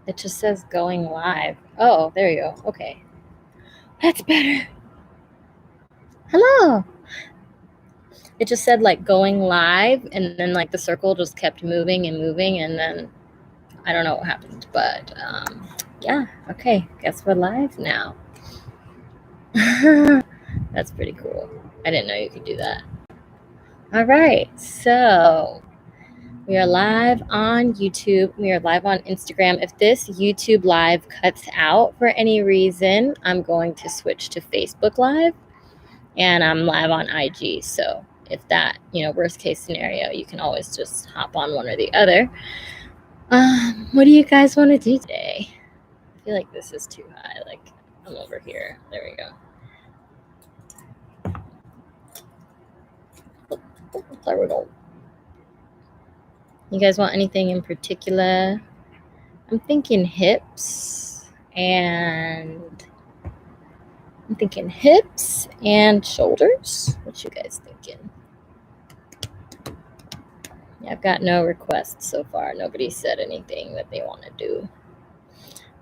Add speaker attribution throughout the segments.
Speaker 1: It just says going live. Oh, there you go. Okay. That's better. Hello. It just said like going live, and then like the circle just kept moving, and then I don't know what happened, but yeah, okay. Guess we're live now. That's pretty cool. I didn't know you could do that. All right, so we are live on YouTube. We are live on Instagram. If this YouTube live cuts out for any reason, I'm going to switch to Facebook Live, and I'm live on IG. So if that, worst case scenario, you can always just hop on one or the other. What do you guys want to do today? I feel like this is too high. Like, I'm over here. There we go. There we go. You guys want anything in particular? I'm thinking hips and shoulders. What you guys thinking? Yeah, I've got no requests so far. Nobody said anything that they want to do.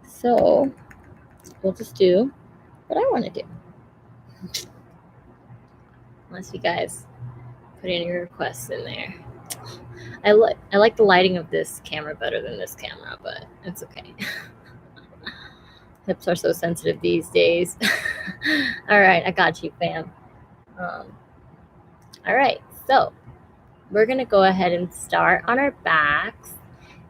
Speaker 1: So we'll just do what I want to do. Unless you guys put any requests in there. I like the lighting of this camera better than this camera, but it's okay. Hips are so sensitive these days. All right, I got you, fam. All right, so we're going to go ahead and start on our backs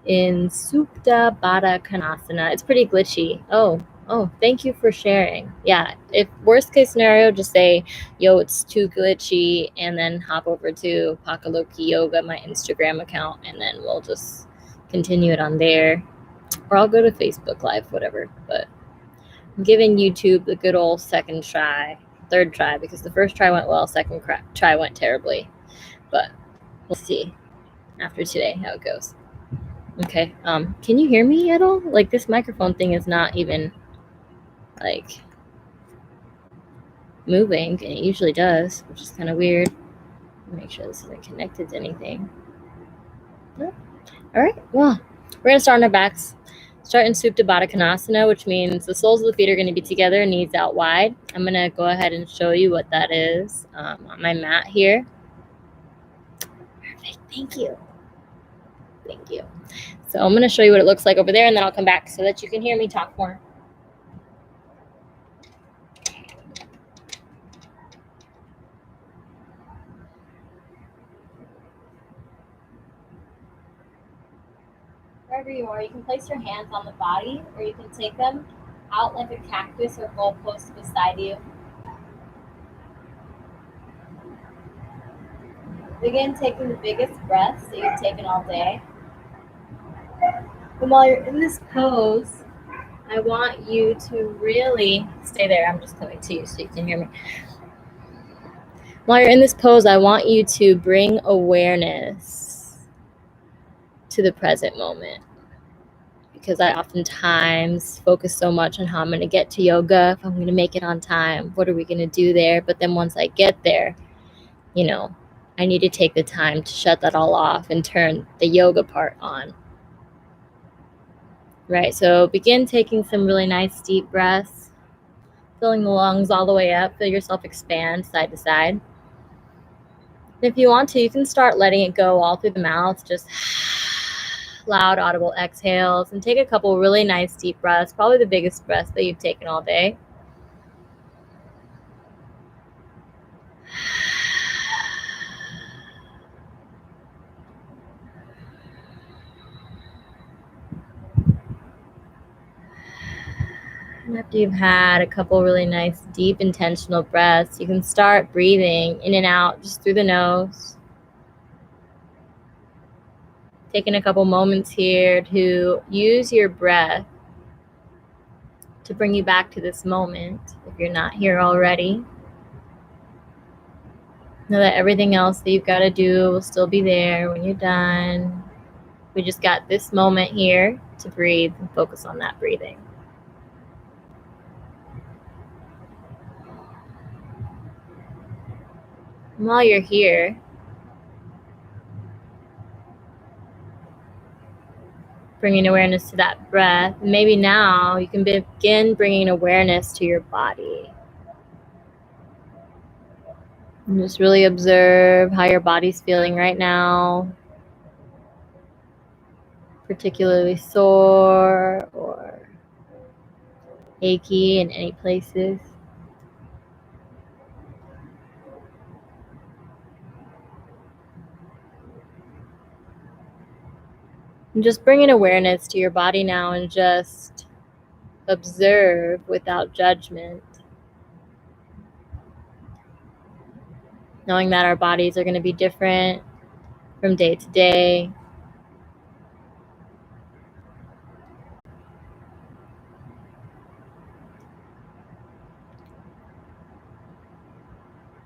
Speaker 1: in Supta Baddha Konasana. It's pretty glitchy. Oh, thank you for sharing. Yeah, if worst case scenario, just say, yo, it's too glitchy, and then hop over to Pakaloki Yoga, my Instagram account, and then we'll just continue it on there. Or I'll go to Facebook Live, whatever. But I'm giving YouTube the good old third try, because the first try went well, second try went terribly. But we'll see after today how it goes. Okay, can you hear me at all? Like, this microphone thing is not even, like, moving, and it usually does, which is kind of weird. Make sure this isn't connected to anything. No? All right, well, we're going to start on our backs. Start in Supta Baddha Konasana, which means the soles of the feet are going to be together, knees out wide. I'm going to go ahead and show you what that is on my mat here. Perfect, thank you. Thank you. So I'm going to show you what it looks like over there, and then I'll come back so that you can hear me talk more. Wherever you are, you can place your hands on the body, or you can take them out like a cactus or goalpost beside you. Begin taking the biggest breaths that you've taken all day. And while you're in this pose, I want you to really stay there. I'm just coming to you so you can hear me. While you're in this pose, I want you to bring awareness to the present moment. Because I oftentimes focus so much on how I'm going to get to yoga, if I'm going to make it on time, what are we going to do there? But then once I get there, I need to take the time to shut that all off and turn the yoga part on. Right, so begin taking some really nice deep breaths, filling the lungs all the way up. Feel yourself expand side to side. And if you want to, you can start letting it go all through the mouth, just loud, audible exhales, and take a couple really nice deep breaths, probably the biggest breaths that you've taken all day. And after you've had a couple really nice, deep, intentional breaths, you can start breathing in and out just through the nose. Taking a couple moments here to use your breath to bring you back to this moment if you're not here already. Know that everything else that you've got to do will still be there when you're done. We just got this moment here to breathe and focus on that breathing. And while you're here, bringing awareness to that breath. Maybe now you can begin bringing awareness to your body. And just really observe how your body's feeling right now, particularly sore or achy in any places. And just bringing awareness to your body now and just observe without judgment. Knowing that our bodies are going to be different from day to day.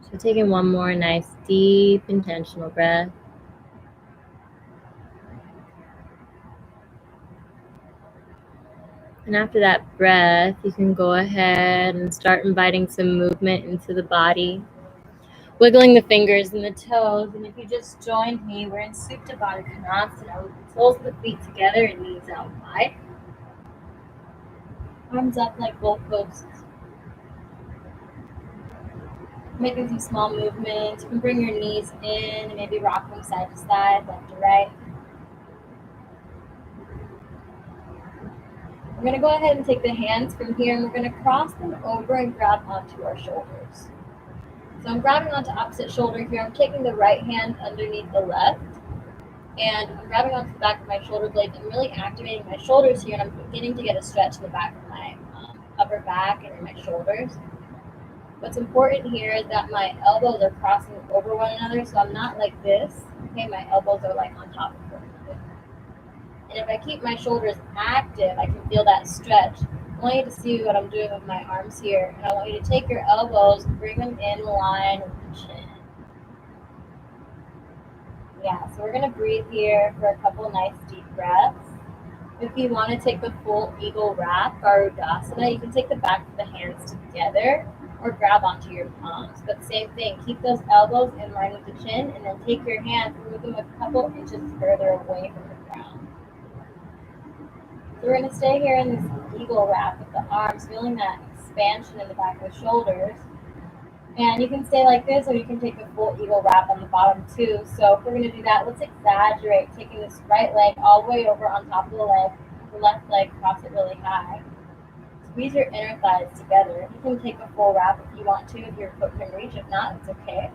Speaker 1: So taking one more nice, deep, intentional breath. And after that breath, you can go ahead and start inviting some movement into the body. Wiggling the fingers and the toes. And if you just joined me, we're in Supta Baddha Konasana with the soles of the feet together and knees out wide. Arms up like goalposts. Making some small movements. You can bring your knees in and maybe rock them side to side, left to right. We're going to go ahead and take the hands from here and we're going to cross them over and grab onto our shoulders. So I'm grabbing onto opposite shoulder here. I'm taking the right hand underneath the left and I'm grabbing onto the back of my shoulder blades. I'm really activating my shoulders here and I'm beginning to get a stretch in the back of my upper back and in my shoulders. What's important here is that my elbows are crossing over one another, so I'm not like this. Okay, my elbows are like on top of one another. And if I keep my shoulders active, I can feel that stretch. I want you to see what I'm doing with my arms here. And I want you to take your elbows and bring them in line with the chin. Yeah, so we're going to breathe here for a couple nice deep breaths. If you want to take the full eagle wrap, Garudasana, you can take the back of the hands together or grab onto your palms. But same thing, keep those elbows in line with the chin and then take your hands and move them a couple inches further away from the ground. So we're going to stay here in this eagle wrap with the arms, feeling that expansion in the back of the shoulders. And you can stay like this, or you can take a full eagle wrap on the bottom too. So if we're going to do that, let's exaggerate, taking this right leg all the way over on top of the leg, the left leg, cross it really high. Squeeze your inner thighs together. You can take a full wrap if you want to, if your foot can reach. If not, it's okay.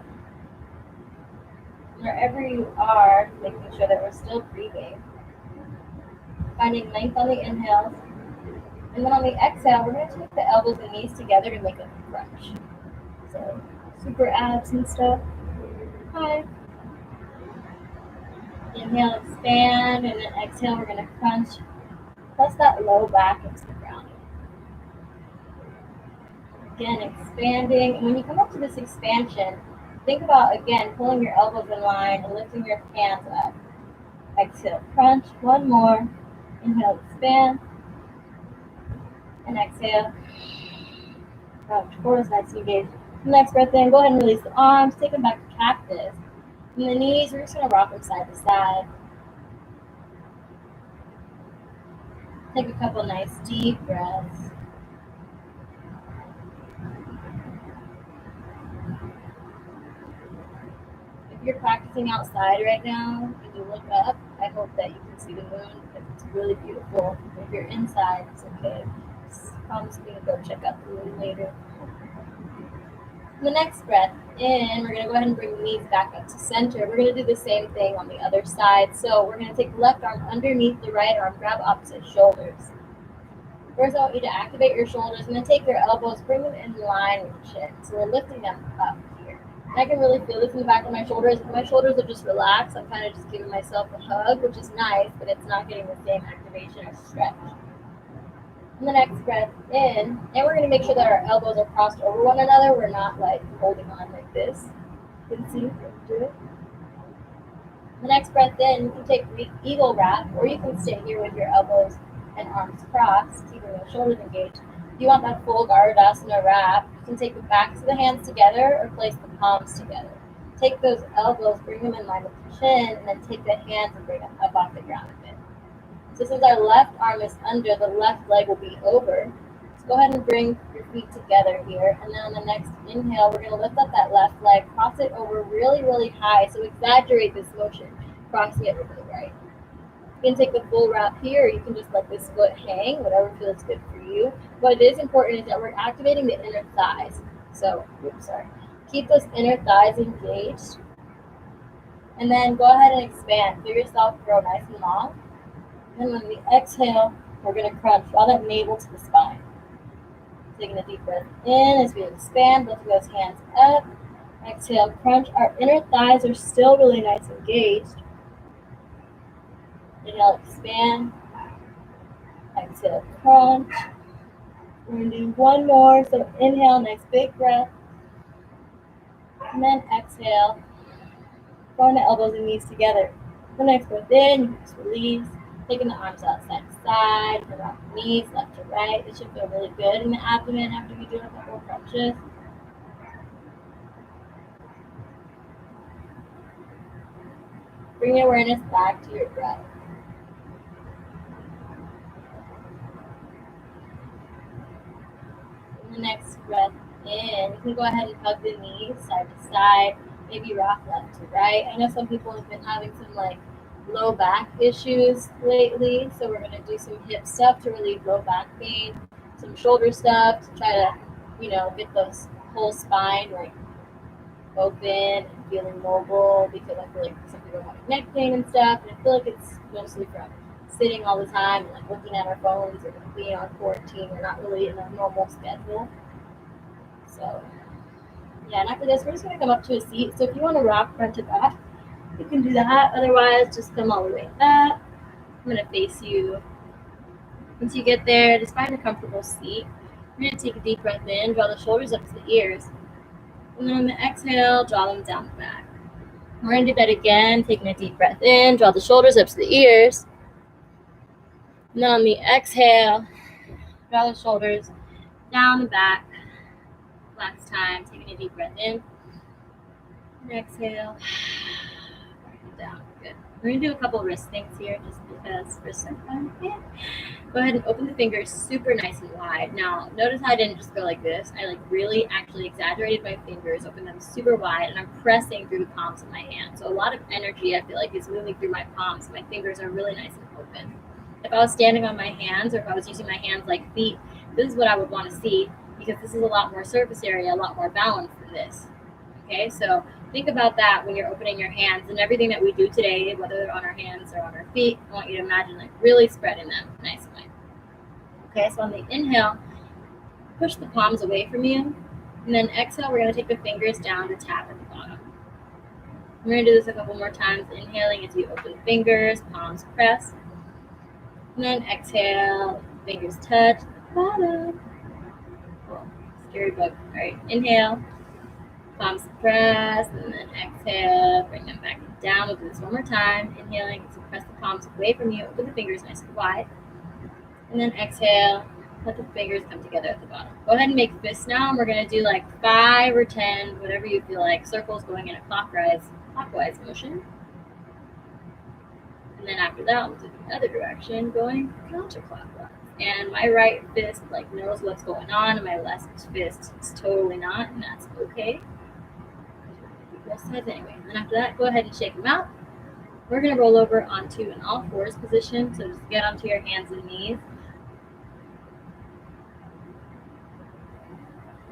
Speaker 1: Wherever you are, making sure that we're still breathing. Finding length on the inhale. And then on the exhale, we're going to take the elbows and knees together to make a crunch. So, super abs and stuff. Hi. Inhale, expand, and then exhale, we're going to crunch. Press that low back into the ground. Again, expanding. And when you come up to this expansion, think about, again, pulling your elbows in line and lifting your hands up. Exhale, crunch. One more. Inhale, expand. And exhale. Crunch. Core nice and engaged. Next breath in, go ahead and release the arms. Take them back to cactus. And the knees, we're just going to rock them side to side. Take a couple nice deep breaths. If you're practicing outside right now and you look up, I hope that you can see the moon because it's really beautiful. If you're inside, it's okay. Just promise me to go check out the moon later. The next breath in, we're going to go ahead and bring the knees back up to center. We're going to do the same thing on the other side. So we're going to take the left arm underneath the right arm, grab opposite shoulders. First, I want you to activate your shoulders and then take your elbows, bring them in line with the chin. So we're lifting them up here. And I can really feel this in the back of my shoulders. If my shoulders are just relaxed, I'm kind of just giving myself a hug, which is nice, but it's not getting the same activation or stretch. And the next breath in, and we're going to make sure that our elbows are crossed over one another. We're not like holding on like this. You can see, do it. The next breath in, you can take eagle wrap, or you can stay here with your elbows and arms crossed, keeping the shoulders engaged. If you want that full Garudasana wrap, you can take the backs of the hands together or place the palms together. Take those elbows, bring them in line with the chin, and then take the hands and bring them up off the ground a bit. So since our left arm is under, the left leg will be over. So go ahead and bring your feet together here. And then on the next inhale, we're going to lift up that left leg, cross it over really, really high. So exaggerate this motion, crossing it over the right. You can take the full wrap here, or you can just let this foot hang, whatever feels good for you. What is important is that we're activating the inner thighs. So, keep those inner thighs engaged. And then go ahead and expand. Feel yourself grow nice and long. And then when we exhale, we're going to crunch. Draw that navel to the spine. Taking a deep breath in as we expand, lifting those hands up. Exhale, crunch. Our inner thighs are still really nice and engaged. Inhale, expand. Exhale, crunch. We're going to do one more. So inhale, nice big breath. And then exhale. Drawing the elbows and knees together. The next breath in, you just release. Taking the arms out side to side, around the knees, left to right. This should feel really good in the abdomen after we do a couple of crunches. Bring your awareness back to your breath. And the next breath in, you can go ahead and hug the knees side to side, maybe rock left to right. I know some people have been having some low back issues lately, so we're going to do some hip stuff to relieve low back pain, some shoulder stuff to try to, get those whole spine open and feeling mobile, because I feel like some people are having neck pain and stuff, and I feel like it's mostly from sitting all the time and looking at our phones or being on quarantine. We're not really in a normal schedule. So yeah, and after this, we're just going to come up to a seat. So if you want to rock front to back, you can do that. Otherwise, just come all the way up. I'm going to face you. Once you get there, just find a comfortable seat. We're going to take a deep breath in, draw the shoulders up to the ears. And then on the exhale, draw them down the back. We're going to do that again, taking a deep breath in, draw the shoulders up to the ears. And then on the exhale, draw the shoulders down the back. Last time, taking a deep breath in. And exhale. Down. Good. We're going to do a couple wrist things here just because wrists are fun. Yeah. Go ahead and open the fingers super nice and wide. Now, notice how I didn't just go like this. I really actually exaggerated my fingers, opened them super wide, and I'm pressing through the palms of my hands. So a lot of energy, I feel like, is moving through my palms. My fingers are really nice and open. If I was standing on my hands, or if I was using my hands like feet, this is what I would want to see, because this is a lot more surface area, a lot more balance than this. Okay, so think about that when you're opening your hands, and everything that we do today, whether they're on our hands or on our feet. I want you to imagine really spreading them nicely. Okay, so on the inhale, push the palms away from you, and then exhale, we're going to take the fingers down to tap at the bottom. We're going to do this a couple more times, inhaling as you open fingers, palms press, and then exhale, fingers touch the bottom. Cool. Scary book. All right, inhale. Palms press, and then exhale, bring them back down. We'll do this one more time. Inhaling, so press the palms away from you, open the fingers nice and wide. And then exhale, let the fingers come together at the bottom. Go ahead and make fists now, and we're going to do 5 or 10, whatever you feel like, circles going in a clockwise motion. And then after that, we'll do the other direction, going counterclockwise. And my right fist knows what's going on, and my left fist is totally not, and that's okay. Both sides anyway. And then after that, go ahead and shake them out. We're going to roll over onto an all fours position. So just get onto your hands and knees.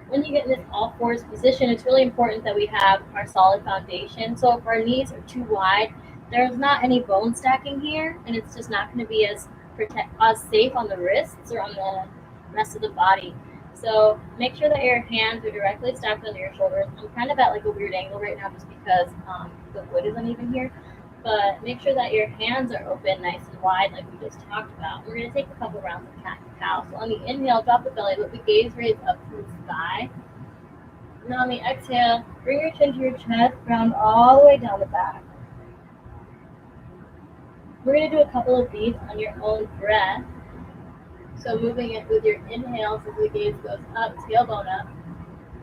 Speaker 1: When you get in this all fours position, it's really important that we have our solid foundation. So if our knees are too wide, there's not any bone stacking here, and it's just not going to be as safe on the wrists or on the rest of the body. So make sure that your hands are directly stacked under your shoulders. I'm kind of at a weird angle right now just because the wood is uneven here. But make sure that your hands are open nice and wide like we just talked about. We're going to take a couple rounds of cat and cow. So on the inhale, drop the belly, let the gaze raise up to the sky. And then on the exhale, bring your chin to your chest, round all the way down the back. We're going to do a couple of these on your own breath. So moving it with your inhales as the gaze goes up, tailbone up.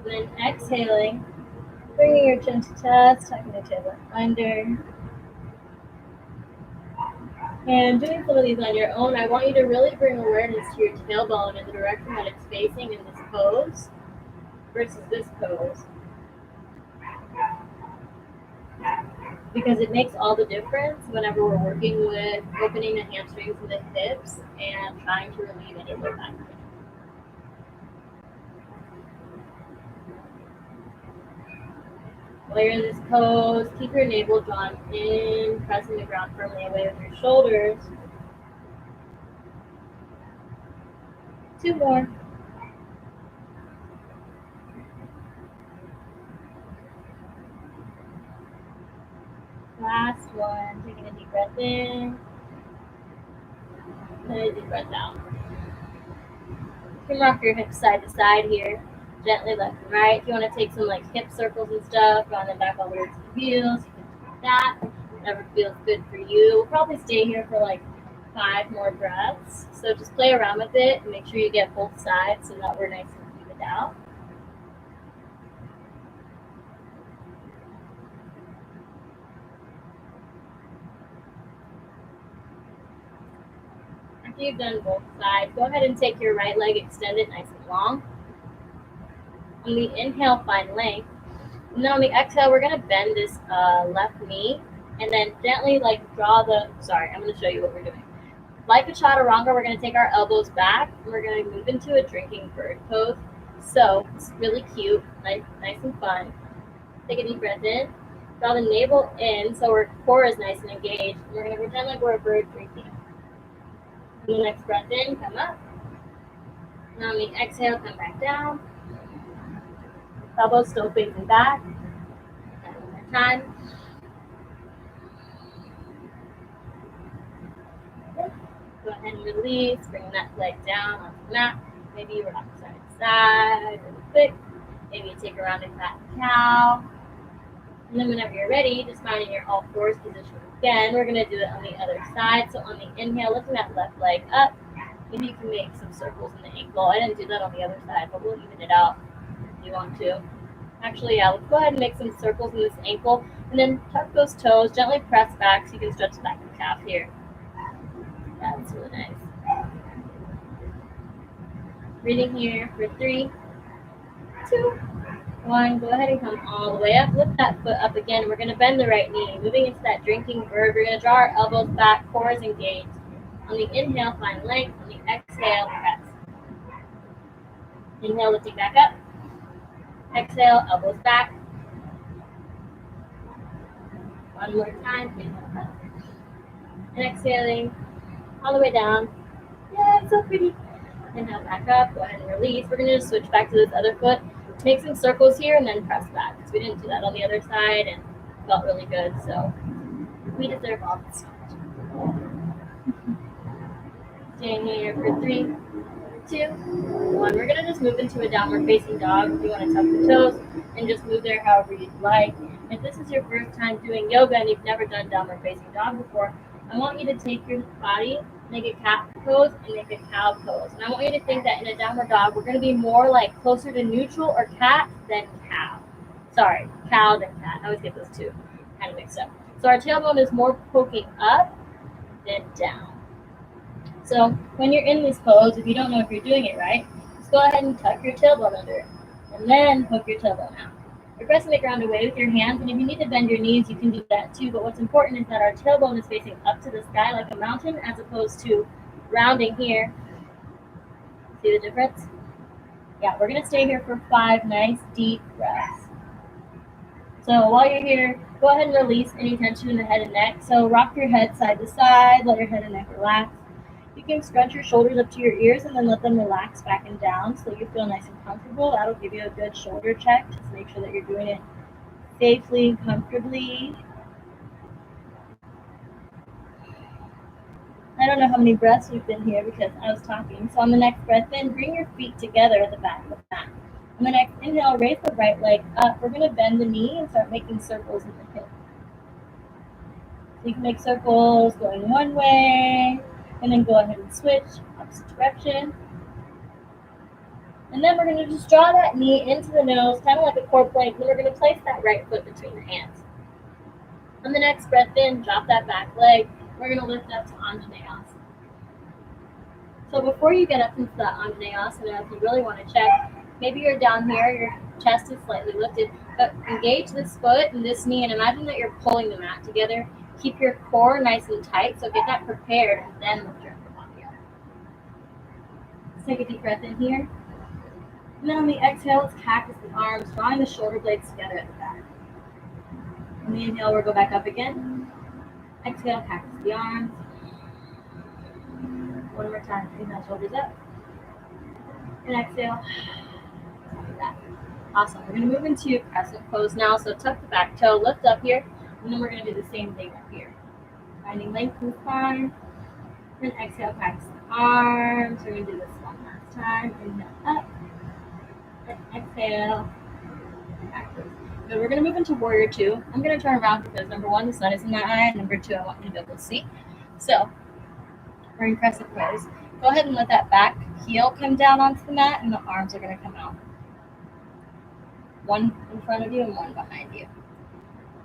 Speaker 1: And then exhaling, bringing your chin to chest, tucking the tailbone under. And doing some of these on your own, I want you to really bring awareness to your tailbone and the direction that it's facing in this pose versus this pose. Because it makes all the difference whenever we're working with opening the hamstrings and the hips and trying to relieve any low back pain. While you're in this pose, keep your navel drawn in, pressing the ground firmly away with your shoulders. 2 more. Last one. Taking a deep breath in. And a deep breath out. You can rock your hips side to side here. Gently left and right. If you want to take some like hip circles and stuff, round them back all the way to the heels, you can do that. Whatever feels good for you. We'll probably stay here for like 5 more breaths. So just play around with it and make sure you get both sides so that we're nice and evened out. After you've done both sides, go ahead and take your right leg, extend it nice and long. On the inhale, find length. And then on the exhale, we're going to bend this left knee and then gently like draw the, I'm going to show you what we're doing. Like a chaturanga, we're going to take our elbows back and we're going to move into a drinking bird pose. So it's really cute, nice and fun. Take a deep breath in, draw the navel in so our core is nice and engaged. And we're going to pretend like we're a bird drinking. And the next breath in, come up. And on the exhale, come back down. Elbows still facing back. And one more time. Go ahead and release, bring that leg down onto the mat. Maybe you rock side to side really quick. Maybe you take a rounding cat cow. And then whenever you're ready, just find in your all fours position again. We're going to do it on the other side. So on the inhale, lifting that left leg up. Maybe you can make some circles in the ankle. I didn't do that on the other side, but we'll even it out if you want to. Actually, yeah, let's go ahead and make some circles in this ankle. And then tuck those toes, gently press back so you can stretch the back of the calf here. That's really nice. Breathing here for 3, 2, 1. Go ahead and come all the way up. Lift that foot up again. We're going to bend the right knee. Moving into that drinking bird. We're going to draw our elbows back, core is engaged. On the inhale, find length. On the exhale, press. Inhale, lifting back up. Exhale, elbows back. One more time. Inhale, press. And exhaling all the way down. Yeah, it's so pretty. Inhale, back up. Go ahead and release. We're going to just switch back to this other foot. Make some circles here and then press back. Because we didn't do that on the other side and it felt really good. So we deserve all this. Staying here for 3, 2, 1. We're going to just move into a downward facing dog. If you want to tuck the toes and just move there however you'd like. If this is your first time doing yoga and you've never done downward facing dog before, I want you to take your body, make a cat pose, and make a cow pose. And I want you to think that in a downward dog, we're going to be more like closer to neutral or cat than cow. Sorry, cow than cat. I always get those two kind of mixed up. So our tailbone is more poking up than down. So when you're in this pose, if you don't know if you're doing it right, just go ahead and tuck your tailbone under it. And then hook your tailbone out. You're pressing the ground away with your hands, and if you need to bend your knees, you can do that too. But what's important is that our tailbone is facing up to the sky like a mountain as opposed to rounding here. See the difference? Yeah, we're going to stay here for 5 nice deep breaths. So while you're here, go ahead and release any tension in the head and neck. So rock your head side to side, let your head and neck relax. You can scrunch your shoulders up to your ears and then let them relax back and down so you feel nice and comfortable. That'll give you a good shoulder check. Just make sure that you're doing it safely and comfortably. I don't know how many breaths we've been here because I was talking. So on the next breath in, bring your feet together at the back of the mat. On the next inhale, raise the right leg up. We're going to bend the knee and start making circles in the hip. So you can make circles going one way, and then go ahead and switch opposite direction. And then we're going to just draw that knee into the nose, kind of like a core plank. And then we're going to place that right foot between the hands. On the next breath in, drop that back leg. we're going to lift up to Anjaneyasana. So before you get up into that Anjaneyasana, if you really want to check, maybe you're down here, your chest is slightly lifted, but engage this foot and this knee and imagine that you're pulling the mat together. Keep your core nice and tight, so get that prepared and then lift your foot on here. Let's take a deep breath in here. And then on the exhale, let's cactus the arms, drawing the shoulder blades together at the back. On the inhale, we'll go back up again. Exhale, cactus the arms. One more time, inhale, shoulders up. And exhale. Like that. Awesome. We're going to move into crescent pose now. So tuck the back toe, lift up here, and then we're going to do the same thing up here. Finding length in the spine. Then exhale, cactus the arms. We're going to do this one last time. Inhale up. And exhale. Cactus. So we're going to move into warrior two. I'm going to turn around because number one, the sun is in my eye, and number two, I want you to be able to see. So we're in crescent pose. Go ahead and let that back heel come down onto the mat, and the arms are going to come out. One in front of you and one behind you.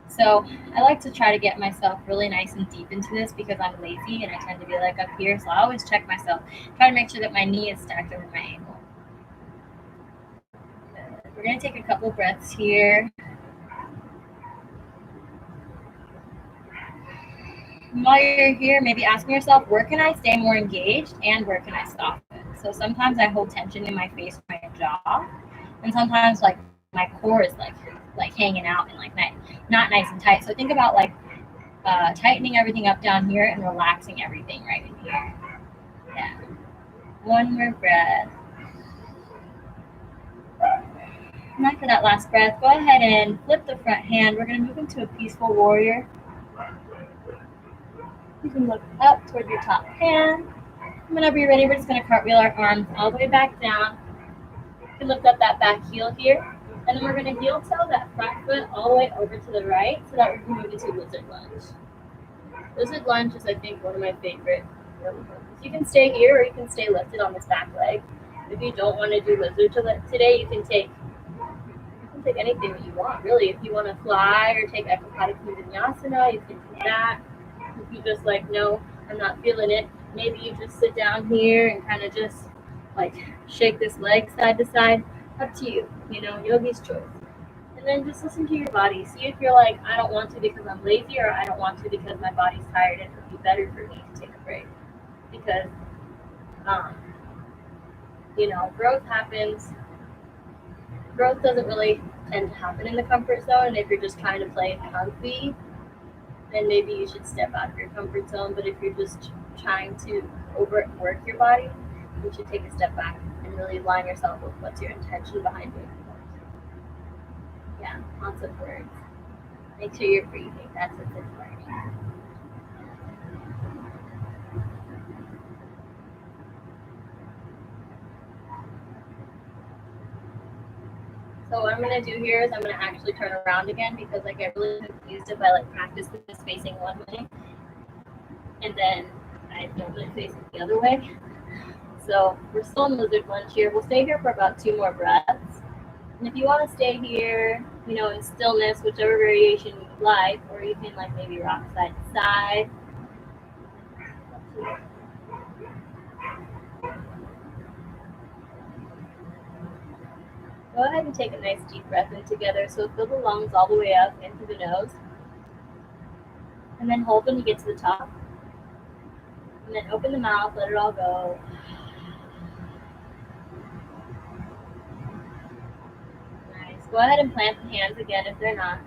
Speaker 1: So I like to try to get myself really nice and deep into this because I'm lazy and I tend to be like up here. So I always check myself, try to make sure that my knee is stacked over my ankle. We're going to take a couple breaths here. And while you're here, maybe asking yourself, where can I stay more engaged and where can I stop it? So sometimes I hold tension in my face, my jaw, and sometimes like my core is like hanging out and like not nice and tight. So think about like tightening everything up down here and relaxing everything right in here. Yeah. One more breath. And after that last breath, go ahead and flip the front hand. We're going to move into a peaceful warrior. You can look up toward your top hand. And whenever you're ready, we're just going to cartwheel our arms all the way back down. You can lift up that back heel here. And then we're going to heel toe that front foot all the way over to the right so that we can move into lizard lunge. Lizard lunge is, I think, one of my favorite. You can stay here or you can stay lifted on this back leg. If you don't want to do lizard today, you can take anything that you want, really. If you want to fly or take Ekapada Vinyasana, you can do that. If you just like, no, I'm not feeling it, maybe you just sit down here and kind of just like shake this leg side to side. Up to you, yogi's choice. And then just listen to your body. See if you're like, I don't want to because I'm lazy, or I don't want to because my body's tired. It would be better for me to take a break. Because, growth happens. Growth doesn't really tend to happen in the comfort zone. And if you're just trying to play comfy, then maybe you should step out of your comfort zone. But if you're just trying to overwork your body, you should take a step back and really align yourself with what's your intention behind it. Yeah, lots of words. Make sure you're breathing. That's what's important. So what I'm going to do here is I'm going to actually turn around again because I get really confused if I practice this facing one way and then I don't like facing the other way. So we're still in lizard lunge here. We'll stay here for about 2 more breaths. And if you want to stay here, in stillness, whichever variation you like, or you can maybe rock side to side. Go ahead and take a nice deep breath in together. So fill the lungs all the way up into the nose. And then hold when you get to the top. And then open the mouth, let it all go. Nice. Go ahead and plant the hands again if they're not.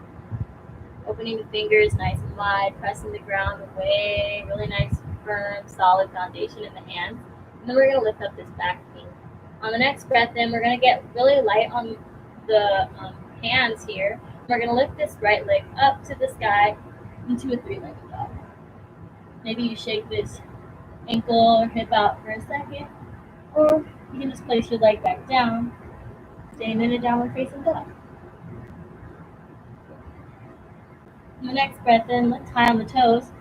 Speaker 1: Opening the fingers nice and wide, pressing the ground away. Really nice, firm, solid foundation in the hands. And then we're going to lift up this back knee. On the next breath in, we're going to get really light on the hands here. We're going to lift this right leg up to the sky into a 3-legged dog. Maybe you shake this ankle or hip out for a second, or you can just place your leg back down, staying in a downward facing dog. On the next breath in, let's tie on the toes.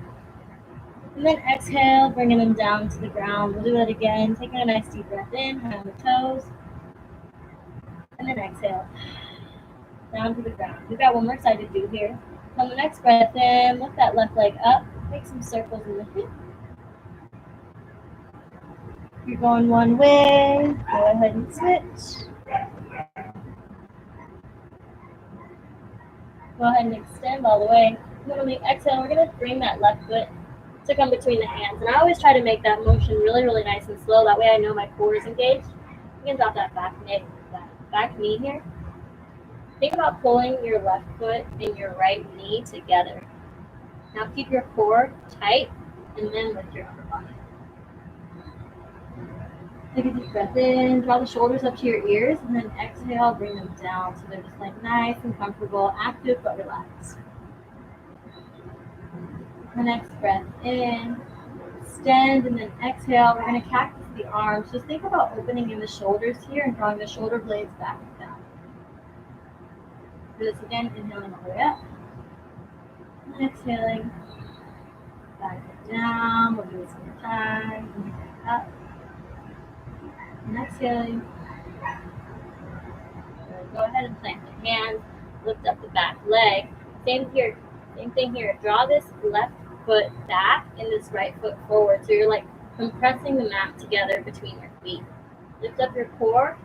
Speaker 1: And then exhale, bringing them down to the ground. We'll do that again. Taking a nice deep breath in, high on the toes. And then exhale, down to the ground. We've got one more side to do here. On the next breath in, lift that left leg up, Make some circles in the hip. If you're going one way, go ahead and switch. Go ahead and extend all the way. Then on the exhale, we're going to bring that left foot to come between the hands. And I always try to make that motion really, really nice and slow. That way I know my core is engaged. You can drop that back knee here. Think about pulling your left foot and your right knee together. Now keep your core tight and then lift your upper body. Take a deep breath in, draw the shoulders up to your ears, and then exhale, bring them down so they're just like nice and comfortable, active but relaxed. The next breath in, extend, and then exhale. We're going to cactus the arms. Just think about opening in the shoulders here and drawing the shoulder blades back and down. Do this again, inhaling all the way up. And exhaling, back and down. We'll do this one more time. Inhaling up. And exhaling. Go ahead and plant the hands. Lift up the back leg. Same thing here. Draw this left foot back and this right foot forward. So you're like compressing the mat together between your feet. Lift up your core.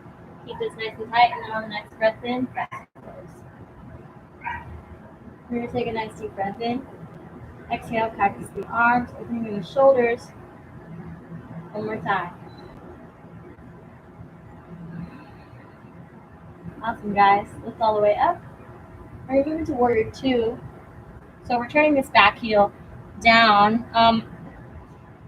Speaker 1: Keep this nice and tight. And then on the next breath in, press and close. We're going to take a nice deep breath in. Exhale, cactus the arms, opening the shoulders. One more time. Awesome, guys. Lift all the way up. We're going to move into warrior two. So we're turning this back heel down.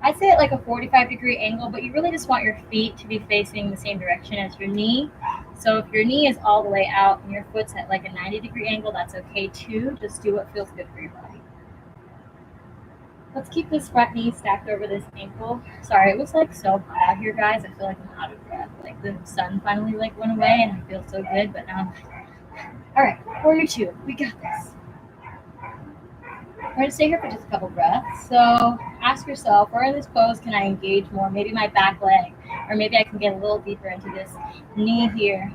Speaker 1: I'd say at like a 45-degree angle, but you really just want your feet to be facing the same direction as your knee. So if your knee is all the way out and your foot's at like a 90-degree angle, that's okay too. Just do what feels good for your body. Let's keep this front knee stacked over this ankle. Sorry, it was like so hot out here, guys. I feel like I'm out of breath. Like the sun finally like went away and I feel so good, but now I'm like, all right, warrior two, we got this. We're going to stay here for just a couple breaths. So ask yourself, where in this pose can I engage more? Maybe my back leg, or maybe I can get a little deeper into this knee here.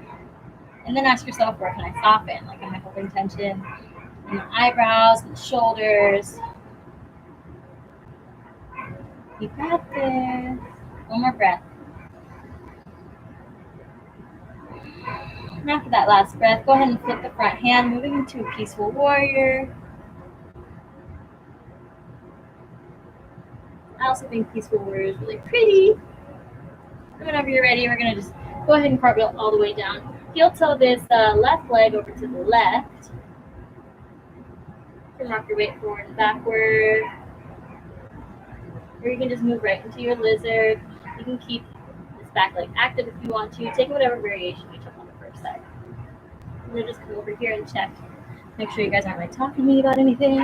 Speaker 1: And then ask yourself, where can I soften? Like, am I holding tension in the eyebrows, the shoulders? You got this. One more breath. And after that last breath, go ahead and flip the front hand, moving into a peaceful warrior. I also think peaceful warrior is really pretty. And whenever you're ready, we're going to just go ahead and cartwheel all the way down. Heel toe this left leg over to the left. You can rock your weight forward and backward. Or you can just move right into your lizard. You can keep this back leg active if you want to. Take whatever variation you took on the first side. And then just come over here and check. Make sure you guys aren't like talking to me about anything.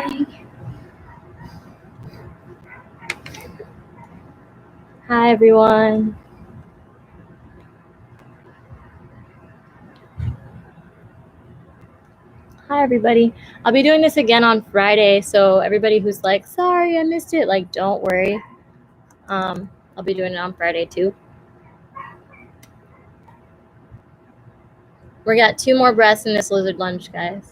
Speaker 1: Hi, everyone. Hi, everybody. I'll be doing this again on Friday, so everybody who's like, sorry, I missed it, like, don't worry. I'll be doing it on Friday, too. We got 2 more breaths in this lizard lunge, guys.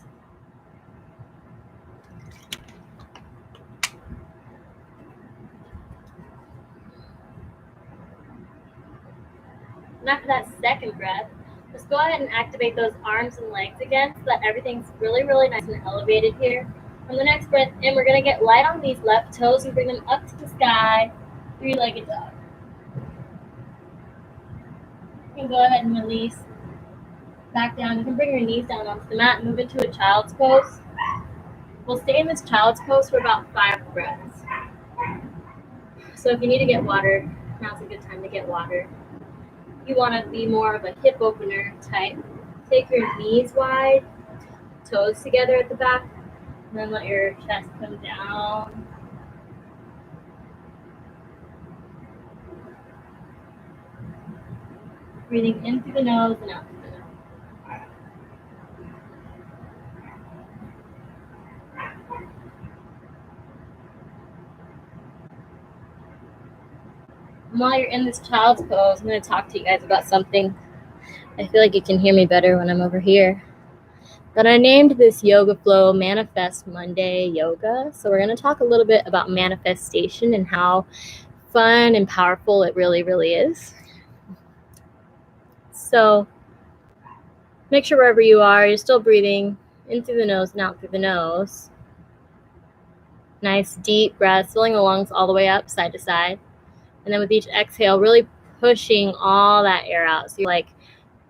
Speaker 1: And after that second breath, just go ahead and activate those arms and legs again so that everything's really, really nice and elevated here. From the next breath in, we're going to get light on these left toes and bring them up to the sky, 3-legged dog. You can go ahead and release back down. You can bring your knees down onto the mat and move into a child's pose. We'll stay in this child's pose for about 5 breaths. So if you need to get water, now's a good time to get water. You want to be more of a hip opener type. Take your knees wide, toes together at the back, and then let your chest come down. Breathing in through the nose and out through the nose. And while you're in this child's pose, I'm going to talk to you guys about something. I feel like you can hear me better when I'm over here. But I named this yoga flow Manifest Monday Yoga. So we're going to talk a little bit about manifestation and how fun and powerful it really, really is. So make sure wherever you are, you're still breathing in through the nose and out through the nose. Nice deep breaths, filling the lungs all the way up, side to side. And then with each exhale, really pushing all that air out. So you're like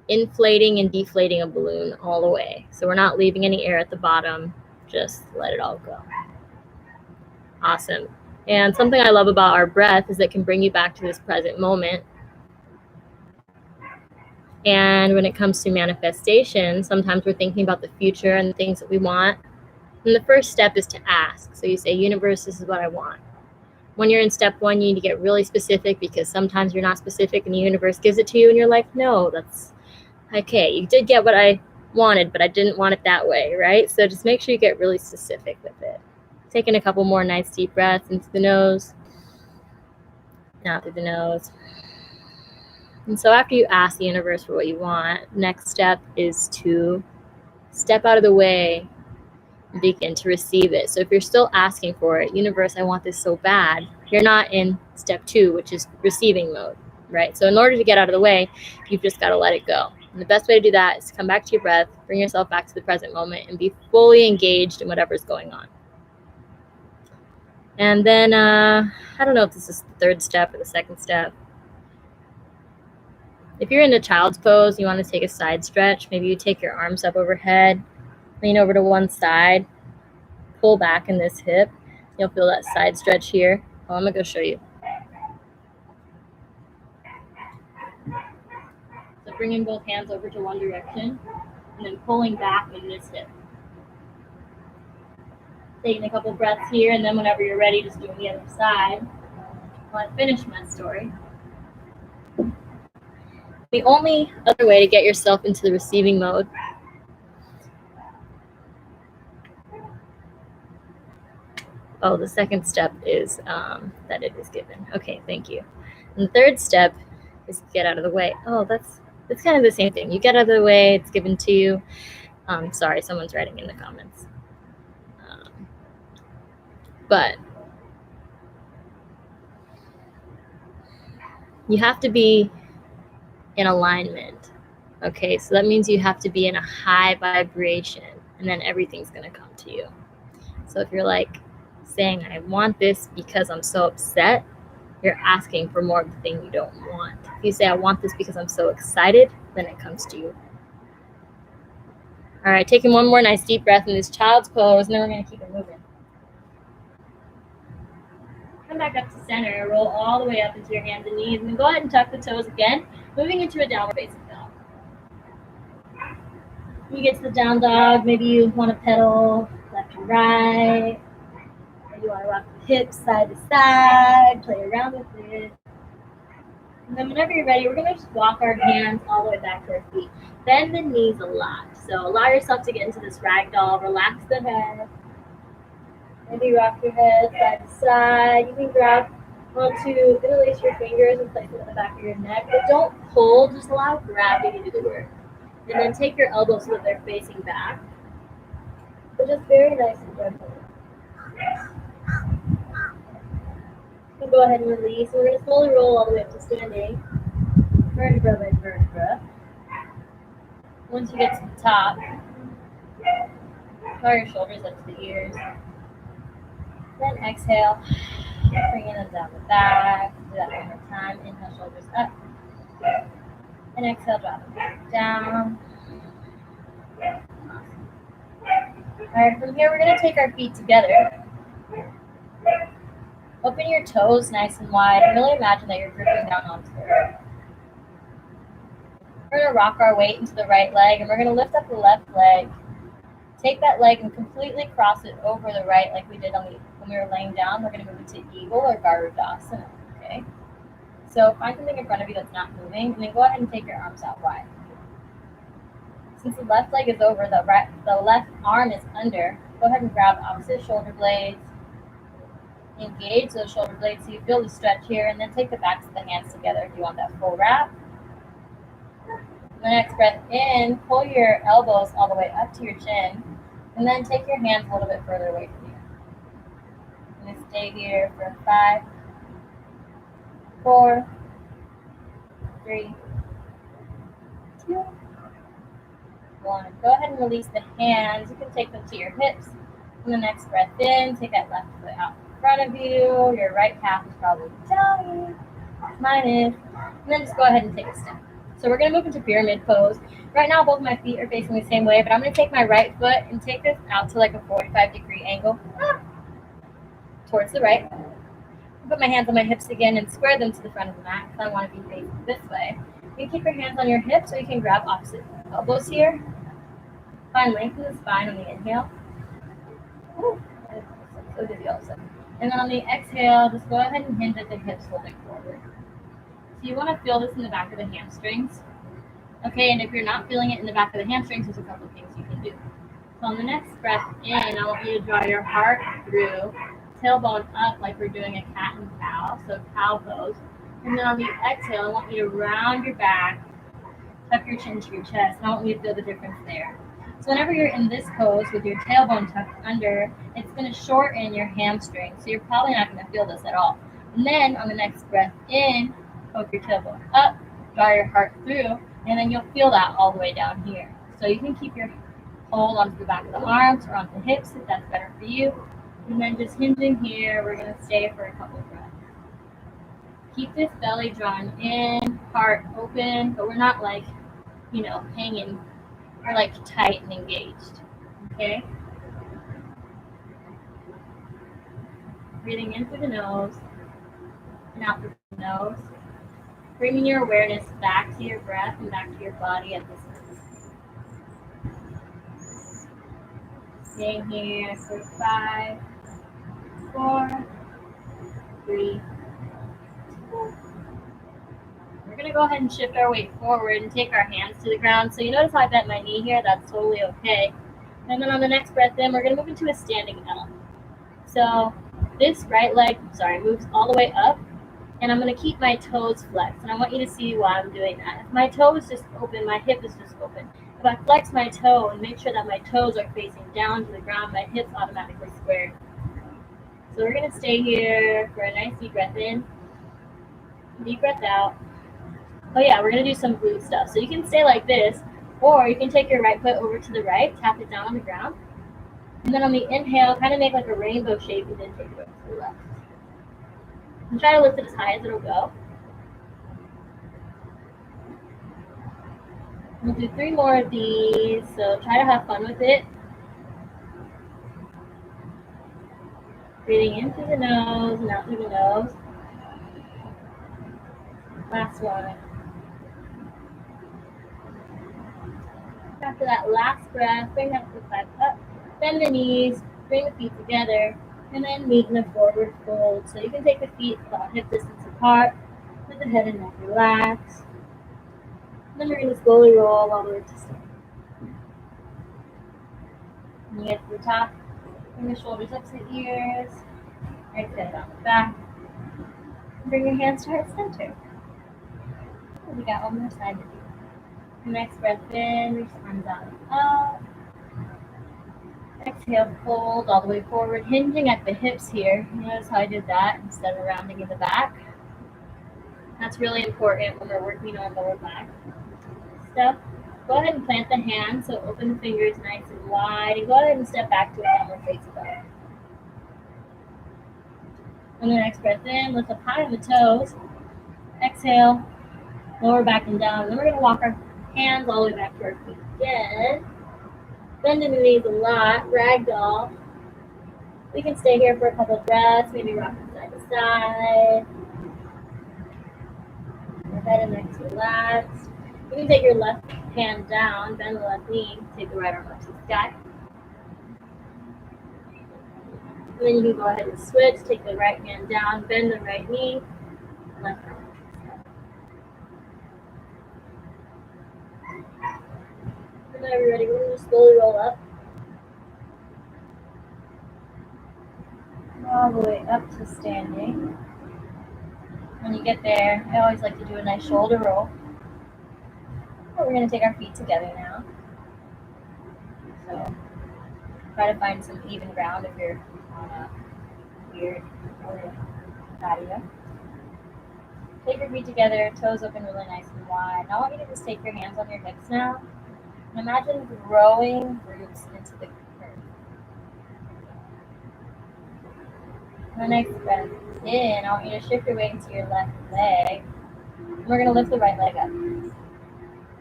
Speaker 1: inflating and deflating a balloon all the way. So we're not leaving any air at the bottom. Just let it all go. Awesome. And something I love about our breath is it can bring you back to this present moment. And when it comes to manifestation, sometimes we're thinking about the future and the things that we want. And the first step is to ask. So you say, universe, this is what I want. When you're in step one, you need to get really specific, because sometimes you're not specific and the universe gives it to you and you're like, no, that's okay. You did get what I wanted, but I didn't want it that way, right? So just make sure you get really specific with it. Taking a couple more nice deep breaths into the nose, out through the nose. And so after you ask the universe for what you want, next step is to step out of the way and begin to receive it. So if you're still asking for it, universe, I want this so bad, you're not in step 2, which is receiving mode, right? So in order to get out of the way, you've just got to let it go. And the best way to do that is to come back to your breath, bring yourself back to the present moment, and be fully engaged in whatever's going on. And then, I don't know if this is the third step or the second step. If you're in a child's pose, you want to take a side stretch. Maybe you take your arms up overhead, lean over to one side, pull back in this hip. You'll feel that side stretch here. Oh, I'm going to go show you. So bringing both hands over to one direction and then pulling back in this hip. Taking a couple breaths here, and then whenever you're ready, just doing the other side. I'll finish my story. The only other way to get yourself into the receiving mode the second step is that it is given. Okay, thank you. And the third step is get out of the way. Oh, that's kind of the same thing. You get out of the way, it's given to you. Sorry, someone's writing in the comments. But you have to be in alignment. Okay, so that means you have to be in a high vibration, and then everything's going to come to you. So if you're like saying, I want this because I'm so upset, you're asking for more of the thing you don't want. If you say, I want this because I'm so excited, then it comes to you. All right, taking one more nice deep breath in this child's pose, and then we're going to keep it moving. Come back up to center, roll all the way up into your hands and knees, and then go ahead and tuck the toes again, moving into a downward facing dog. When you get to the down dog, maybe you want to pedal left and right. You want to rock the hips side to side, play around with it. And then whenever you're ready, we're going to just walk our hands all the way back to our feet. Bend the knees a lot. So allow yourself to get into this ragdoll. Relax the head. Maybe rock your head side to side. You can grab onto, interlace your fingers and place it in the back of your neck. But don't pull, just allow gravity to do the work. And then take your elbows so that they're facing back. But just very nice and gentle. We'll go ahead and release. We're going to slowly roll all the way up to standing, vertebra by vertebra. Once you get to the top, draw your shoulders up to the ears. Then exhale, bringing them down the back. Do that one more time. Inhale, shoulders up. And exhale, drop them back down. All right, from here, we're going to take our feet together. Open your toes nice and wide, and really imagine that you're gripping down onto the earth. We're going to rock our weight into the right leg, and we're going to lift up the left leg. Take that leg and completely cross it over the right, like we did when we were laying down. We're going to move into Eagle or Garudasana, okay? So find something in front of you that's not moving, and then go ahead and take your arms out wide. Since the left leg is over, the left arm is under, go ahead and grab opposite shoulder blades. Engage those shoulder blades so you feel the stretch here, and then take the backs of the hands together if you want that full wrap. The next breath in, pull your elbows all the way up to your chin, and then take your hands a little bit further away from you. I'm going to stay here for 5, 4, 3, 2, 1. Go ahead and release the hands. You can take them to your hips. And the next breath in, take that left foot out in front of you. Your right calf is probably down. Mine is. And then just go ahead and take a step. So we're going to move into pyramid pose. Right now, both my feet are facing the same way, but I'm going to take my right foot and take this out to like a 45-degree angle towards the right. Put my hands on my hips again and square them to the front of the mat because I want to be facing this way. You can keep your hands on your hips so you can grab opposite elbows here. Find length in the spine on the inhale. Ooh, so dizzy also. And then on the exhale, just go ahead and hinge at the hips, folding forward. So you want to feel this in the back of the hamstrings. Okay, and if you're not feeling it in the back of the hamstrings, there's a couple of things you can do. So on the next breath in, I want you to draw your heart through, tailbone up like we're doing a cat and cow, so cow pose. And then on the exhale, I want you to round your back, tuck your chin to your chest, and I want you to feel the difference there. So whenever you're in this pose with your tailbone tucked under, it's going to shorten your hamstring, so you're probably not going to feel this at all. And then on the next breath in, poke your tailbone up, draw your heart through, and then you'll feel that all the way down here. So you can keep your hold onto the back of the arms or onto the hips if that's better for you. And then just hinging here, we're going to stay for a couple of breaths. Keep this belly drawn in, heart open, but we're not like, hanging. We're like tight and engaged. Okay? Breathing in through the nose and out through the nose. Bringing your awareness back to your breath and back to your body at this moment. Staying here for 5, 4, 3, 2. We're going to go ahead and shift our weight forward and take our hands to the ground. So you notice how I bent my knee here? That's totally okay. And then on the next breath in, we're going to move into a standing L. So this right leg, moves all the way up. And I'm going to keep my toes flexed. And I want you to see why I'm doing that. If my toe is just open, my hip is just open. If I flex my toe and make sure that my toes are facing down to the ground, my hips automatically square. So we're going to stay here for a nice deep breath in. Deep breath out. Oh yeah, we're going to do some glute stuff. So you can stay like this, or you can take your right foot over to the right, tap it down on the ground. And then on the inhale, kind of make like a rainbow shape and then take it over to the left. And try to lift it as high as it'll go. We'll do 3 more of these, so try to have fun with it. Breathing in through the nose and out through the nose. Last one. After that last breath, bring that foot back up, bend the knees, bring the feet together, and then meet in a forward fold. So you can take the feet about hip distance apart, let the head and neck relax. And then we're going to slowly roll all the way to start. When you get to the top, bring the shoulders up to the ears, right foot on the back. Bring your hands to heart center. We got one more side to do. Next breath in, reach the arms out and up. Exhale, fold all the way forward, hinging at the hips here. Notice how I did that instead of rounding in the back. That's really important when we're working on lower back stuff. Go ahead and plant the hands, so open the fingers nice and wide, and go ahead and step back to a downward facing dog. On the next breath in, lift up high on the toes. Exhale, lower back and down. Then we're going to walk our hands all the way back to our feet again. Bending the knees a lot, ragdoll. We can stay here for a couple of breaths, maybe rock from side to side. Your head and neck relaxed. You can take your left hand down, bend the left knee, take the right arm up to the sky. And then you can go ahead and switch, take the right hand down, bend the right knee, left arm. Whenever you're ready, we're going to slowly roll up. All the way up to standing. When you get there, I always like to do a nice shoulder roll. We're going to take our feet together now. So try to find some even ground if you're on a weird patio. Take your feet together, toes open really nice and wide. Now I want you to just take your hands on your hips now. And imagine growing roots into the earth. The next breath in, I want you to shift your weight into your left leg. And we're going to lift the right leg up.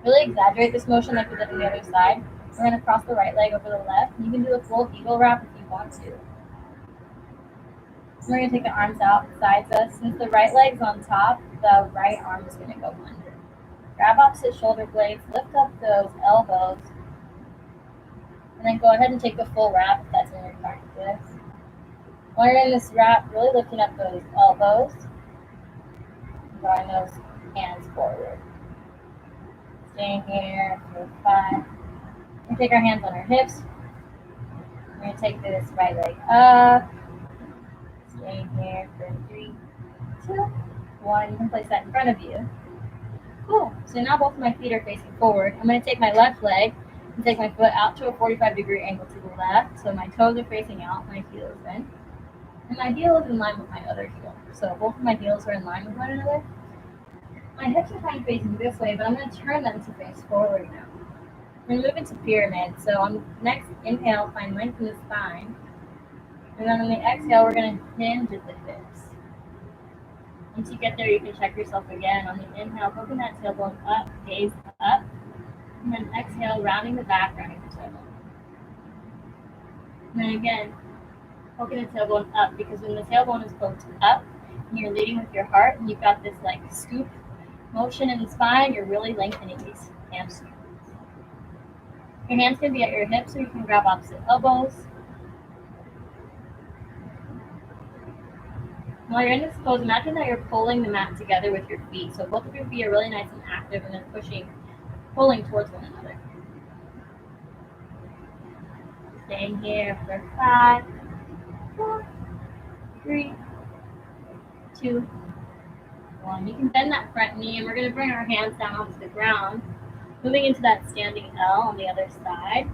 Speaker 1: Really exaggerate this motion like we did on the other side. We're going to cross the right leg over the left. You can do a full eagle wrap if you want to. We're going to take the arms out beside us. Since the right leg's on top, the right arm is going to go under. Grab opposite shoulder blades, lift up those elbows, and then go ahead and take the full wrap if that's in your practice. While you're in this wrap, really lifting up those elbows, drawing those hands forward. Staying here for 5. We take our hands on our hips. We're going to take this right leg up. Staying here for 3, 2, 1. You can place that in front of you. Cool. So now both of my feet are facing forward. I'm going to take my left leg and take my foot out to a 45-degree angle to the left. So my toes are facing out, my heel is in. And my heel is in line with my other heel. So both of my heels are in line with one another. My hips are kind of facing this way, but I'm going to turn them to face forward now. We're going to move into pyramid. So on next inhale, find length in the spine. And then on the exhale, we're going to hinge at the hips. Once you get there, you can check yourself again. On the inhale, poking that tailbone up, gaze up. And then exhale, rounding the back, rounding the tailbone. And then again, poking the tailbone up, because when the tailbone is poked up, and you're leading with your heart, and you've got this like scoop motion in the spine, you're really lengthening these hamstrings. Your hands can be at your hips, or you can grab opposite elbows. While you're in this pose, imagine that you're pulling the mat together with your feet. So both of your feet are really nice and active, and then pulling towards one another. Staying here for 5, 4, 3, 2, 1. You can bend that front knee, and we're going to bring our hands down onto the ground, moving into that standing L on the other side.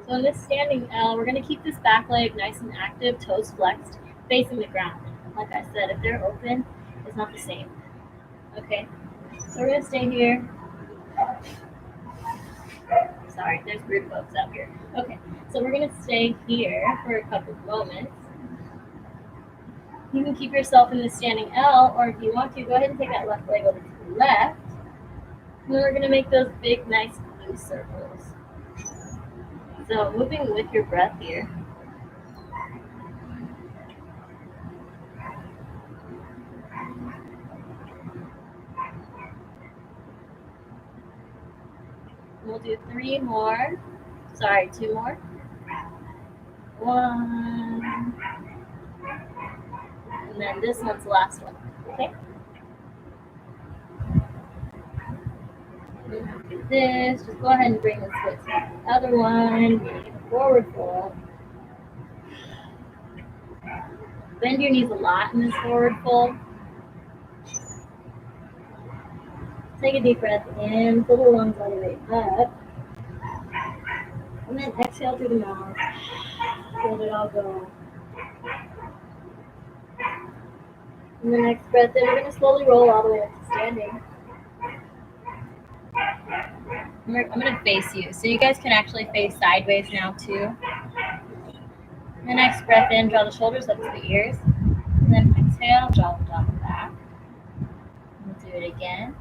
Speaker 1: So in this standing L, we're going to keep this back leg nice and active, toes flexed, facing the ground. Like I said, if they're open, it's not the same. Okay, so we're going to stay here. Sorry, there's weird folks out here. Okay, so we're going to stay here for a couple of moments. You can keep yourself in the standing L, or if you want to, go ahead and take that left leg over to the left. And then we're going to make those big, nice blue circles. So moving with your breath here. We'll do 3 more. Sorry, 2 more. 1. And then this one's the last one. Okay? Do this. Just go ahead and bring this foot to the other one. Forward fold. Bend your knees a lot in this forward fold. Take a deep breath in, pull the lungs all the way up. And then exhale through the mouth. Let it all go. And the next breath in, we're going to slowly roll all the way up to standing. I'm going to face you, so you guys can actually face sideways now too. And the next breath in, draw the shoulders up to the ears. And then exhale, draw the jaw back. We'll do it again.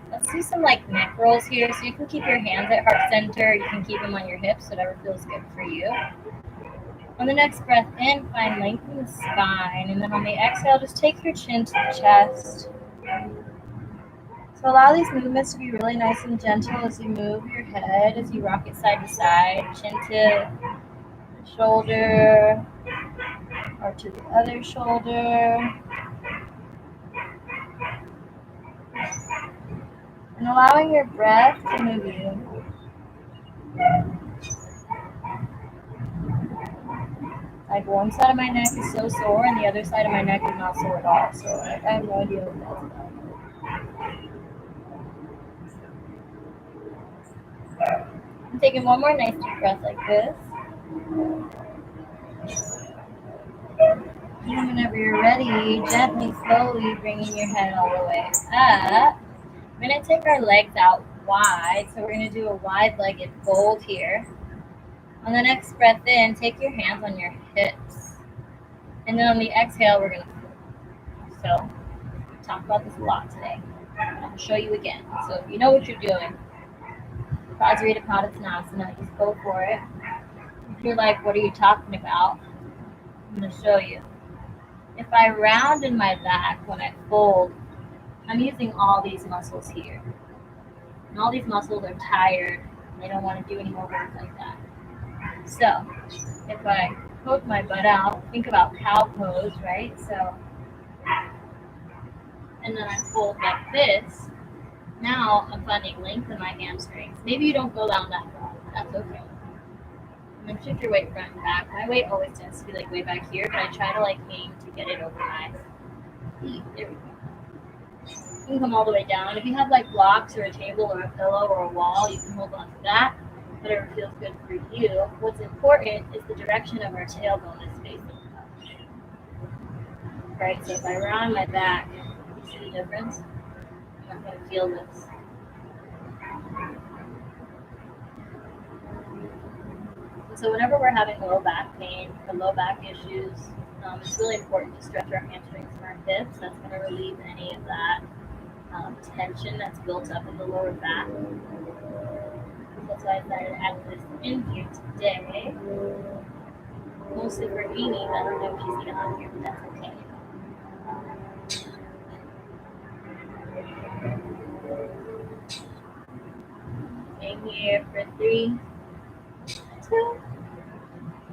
Speaker 1: Let's do some like neck rolls here. So you can keep your hands at heart center. You can keep them on your hips, whatever feels good for you. On the next breath in, find length in the spine. And then on the exhale, just take your chin to the chest. So allow these movements to be really nice and gentle as you move your head, as you rock it side to side, chin to the shoulder, or to the other shoulder. And allowing your breath to move you. Like one side of my neck is so sore and the other side of my neck is not sore at all. So like, I have no idea what that's about. I'm taking one more nice deep breath like this. And whenever you're ready, gently, slowly bringing your head all the way up. We're going to take our legs out wide. So we're going to do a wide-legged fold here. On the next breath in, take your hands on your hips. And then on the exhale, we're going to fold. So we talked about this a lot today. I'm going to show you again. So if you know what you're doing, Vajrayana Padasana, just go for it. If you're like, what are you talking about? I'm going to show you. If I round in my back when I fold, I'm using all these muscles here. And all these muscles are tired. And they don't want to do any more work like that. So if I poke my butt out, think about cow pose, right? So, and then I fold like this. Now I'm finding length in my hamstrings. Maybe you don't go down that far. That's okay. And then shift your weight front and back. My weight always tends to be like way back here, but I try to like aim to get it over my feet. There we go. You can come all the way down. If you have like blocks or a table or a pillow or a wall, you can hold on to that. Whatever feels good for you. What's important is the direction of our tailbone is facing up. Right, so if I round my back, you see the difference? I'm not going to feel this. So whenever we're having low back pain or low back issues, it's really important to stretch our hamstrings and our hips. That's going to relieve any of that tension that's built up in the lower back. That's why I decided to add this in here today. Mostly for Amy, I don't know if she's even on here, but that's okay. In here for 3, 2,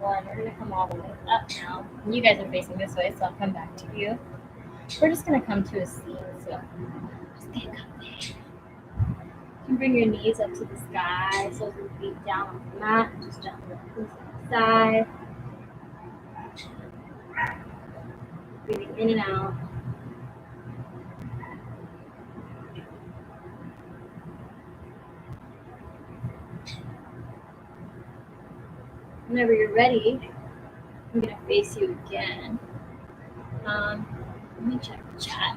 Speaker 1: 1. We're going to come all the way up now. You guys are facing this way, so I'll come back to you. We're just going to come to a seat, so just get comfy. You can bring your knees up to the sky, so your feet down on the mat, just gently to the side. Breathing in and out. Whenever you're ready, I'm going to face you again. Let me check the chat.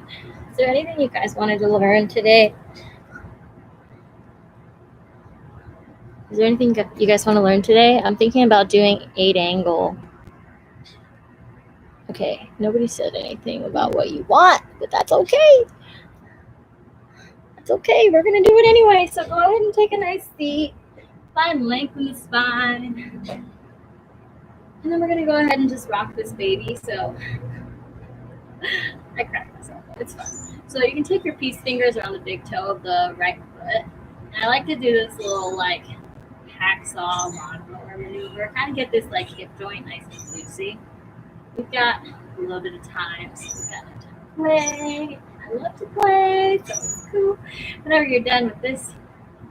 Speaker 1: Is there anything you guys wanted to learn today? Is there anything you guys want to learn today? I'm thinking about doing 8 angle. Okay, nobody said anything about what you want, but that's okay. That's okay. We're going to do it anyway. So go ahead and take a nice seat. Find length in the spine. And then we're going to go ahead and just rock this baby. So I cracked myself. It's fun. So you can take your peace fingers around the big toe of the right foot. And I like to do this little like hacksaw lawnmower maneuver. Kind of get this like hip joint nice and loosey. We've got a little bit of time, so we've got no time to play. I love to play, so it's cool. Whenever you're done with this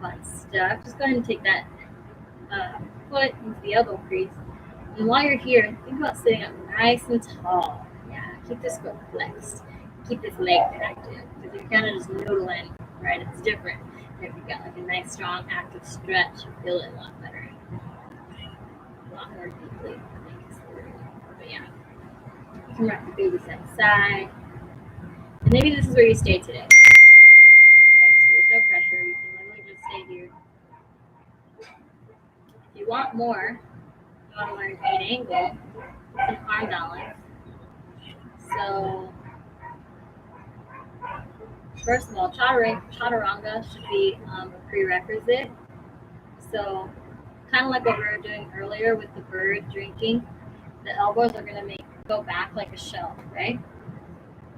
Speaker 1: fun stuff, just go ahead and take that foot into the elbow crease. And while you're here, think about sitting up nice and tall. Yeah, keep this foot flexed. Keep this leg active. Because you're kind of just noodling, right? It's different. If you've got like a nice, strong, active stretch, you feel it a lot better. A lot more deeply. But yeah. You can rock the baby side to side. And maybe this is where you stay today. Okay, so there's no pressure. You can literally just stay here. If you want more, you want to learn 8 angle, it's an arm balance. So, first of all, chaturanga should be a prerequisite. So, kind of like what we were doing earlier with the bird drinking, the elbows are going to go back like a shell, right?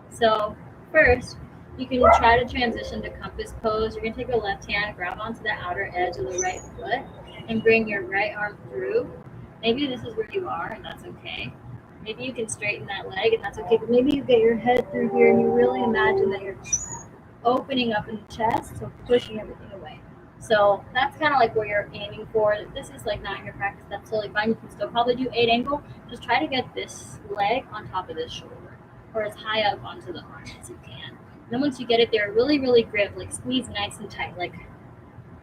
Speaker 1: So, first, you can try to transition to compass pose. You're going to take your left hand, grab onto the outer edge of the right foot, and bring your right arm through. Maybe this is where you are, and that's okay. Maybe you can straighten that leg, and that's okay. But maybe you get your head through here, and you really imagine that you're opening up in the chest, so pushing everything away. So that's kind of like where you're aiming for. If this is like not in your practice, that's totally fine. You can still probably do 8 angle. Just try to get this leg on top of this shoulder or as high up onto the arm as you can. And then once you get it there, really, really grip, like squeeze nice and tight. Like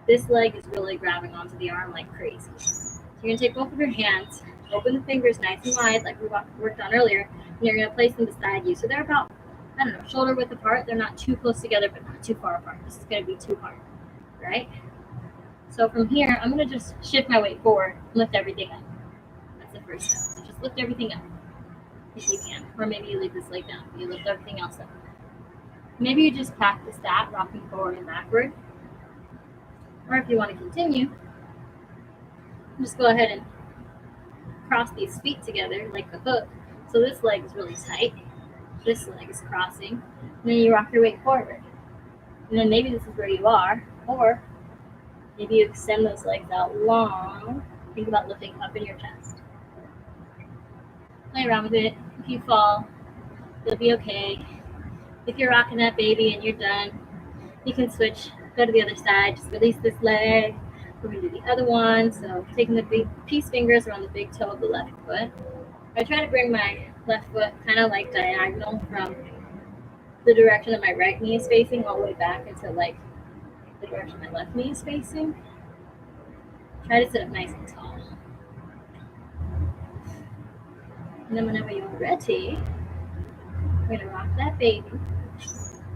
Speaker 1: this leg is really grabbing onto the arm like crazy. So you're gonna take both of your hands, open the fingers nice and wide, like we worked on earlier, and you're gonna place them beside you. So they're about, I don't know, shoulder width apart. They're not too close together, but not too far apart. This is gonna be too hard, right? So from here, I'm gonna just shift my weight forward and lift everything up. That's the first step. So just lift everything up if you can, or maybe you leave this leg down. You lift everything else up. Maybe you just practice that, rocking forward and backward. Or if you want to continue, just go ahead and cross these feet together like a hook. So this leg is really tight. This leg is crossing. And then you rock your weight forward. And then maybe this is where you are, or maybe you extend those legs out long. Think about lifting up in your chest. Play around with it. If you fall, you'll be okay. If you're rocking that baby and you're done, you can switch, go to the other side, just release this leg. We're gonna do the other one. So taking the big peace fingers around the big toe of the left foot. I try to bring my left foot kind of like diagonal from the direction that my right knee is facing all the way back into like the direction my left knee is facing. Try to sit up nice and tall. And then whenever you're ready, we're gonna rock that baby.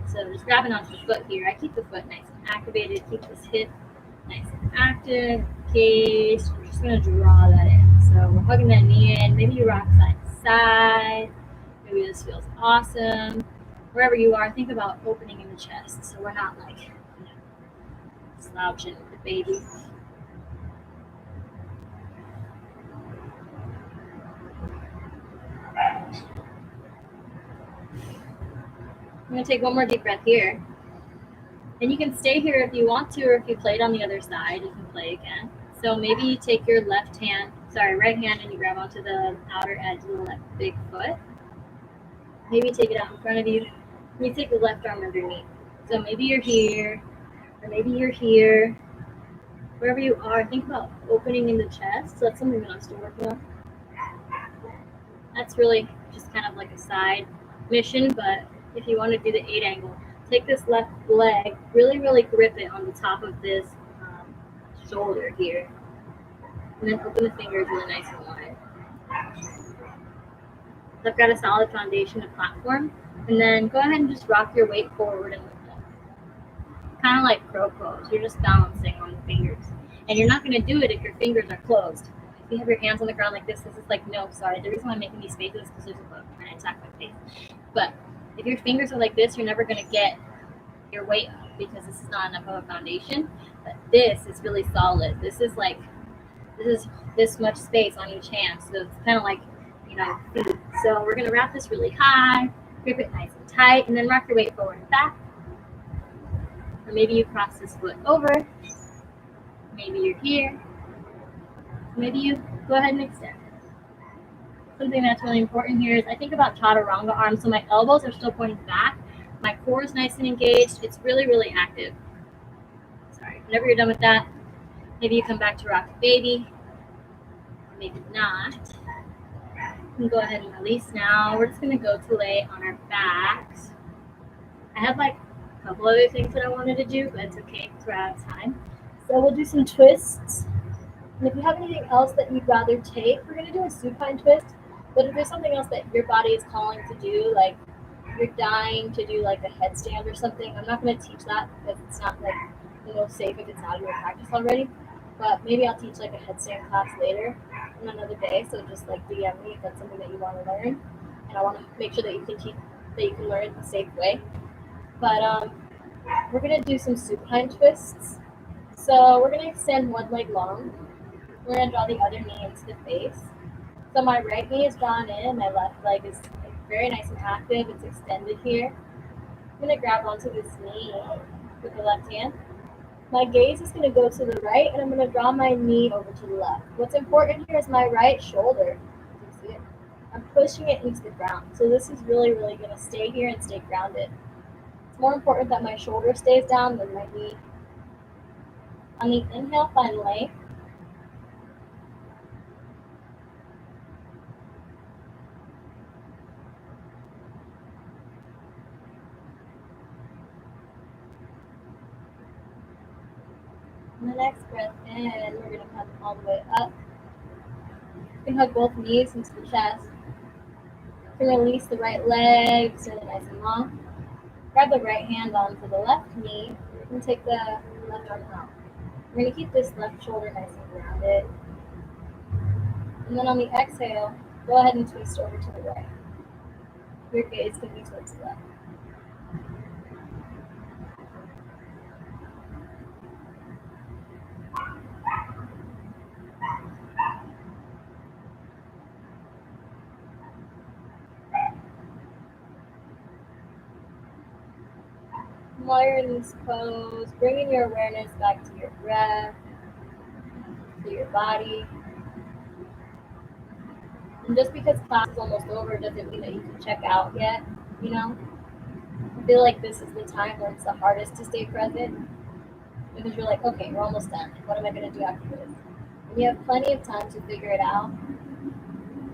Speaker 1: So just grabbing onto the foot here. I keep the foot nice and activated, keep this hip nice and active. Case. We're just gonna draw that in. So we're hugging that knee in. Maybe you rock side to side. Maybe this feels awesome. Wherever you are, think about opening in the chest. So we're not like, slouching with the baby. I'm gonna take one more deep breath here. And you can stay here if you want to, or if you played on the other side, you can play again. So maybe you take your right hand, and you grab onto the outer edge of the left big foot. Maybe you take it out in front of you, and you take the left arm underneath. So maybe you're here, or maybe you're here. Wherever you are, think about opening in the chest. So that's something that I'm still working on. That's really just kind of like a side mission, but if you want to do the 8 angle, take this left leg, really, really grip it on the top of this shoulder here, and then open the fingers really nice and wide. So I've got a solid foundation to platform, and then go ahead and just rock your weight forward and lift up. Kind of like crow pose. You're just balancing on the fingers, and you're not going to do it if your fingers are closed. If you have your hands on the ground like this is like, no, sorry. The reason why I'm making these faces is because there's a bug trying to attack my face. But if your fingers are like this, you're never going to get your weight up because this is not enough of a foundation. But this is really solid. This is this much space on each hand. So it's kind of like, feet. So we're going to wrap this really high, grip it nice and tight, and then rock your weight forward and back. Or maybe you cross this foot over. Maybe you're here. Maybe you go ahead and extend. Something that's really important here is I think about chaturanga arms. So my elbows are still pointing back. My core is nice and engaged. It's really, really active. Sorry. Whenever you're done with that, maybe you come back to rock baby. Maybe not. You can go ahead and release now. We're just going to go to lay on our backs. I have like a couple other things that I wanted to do, but it's okay because we're out of time. So we'll do some twists. And if you have anything else that you'd rather take, we're going to do a supine twist. But if there's something else that your body is calling to do, like you're dying to do like a headstand or something, I'm not going to teach that because it's not like safe if it's not in your practice already. But maybe I'll teach like a headstand class later on another day. So just like DM me if that's something that you want to learn, and I want to make sure that you can learn it the safe way. But we're going to do some supine twists. So we're going to extend one leg long. We're going to draw the other knee into the face. So my right knee is drawn in, my left leg is very nice and active. It's extended here. I'm going to grab onto this knee with the left hand. My gaze is going to go to the right, and I'm going to draw my knee over to the left. What's important here is my right shoulder. You see it? I'm pushing it into the ground. So this is really, really going to stay here and stay grounded. It's more important that my shoulder stays down than my knee On the inhale, find length. On the next breath in, we're going to come all the way up. You can hug both knees into the chest. You can release the right leg, so nice and long. Grab the right hand onto the left knee and take the left arm out. We're going to keep this left shoulder nice and grounded. And then on the exhale, go ahead and twist over to the right. Your gaze can be towards the left. While you're in this pose, bringing your awareness back to your breath, to your body. And just because class is almost over doesn't mean that you can check out yet, you know? I feel like this is the time where it's the hardest to stay present because you're like, okay, we're almost done. What am I going to do after this? And you have plenty of time to figure it out.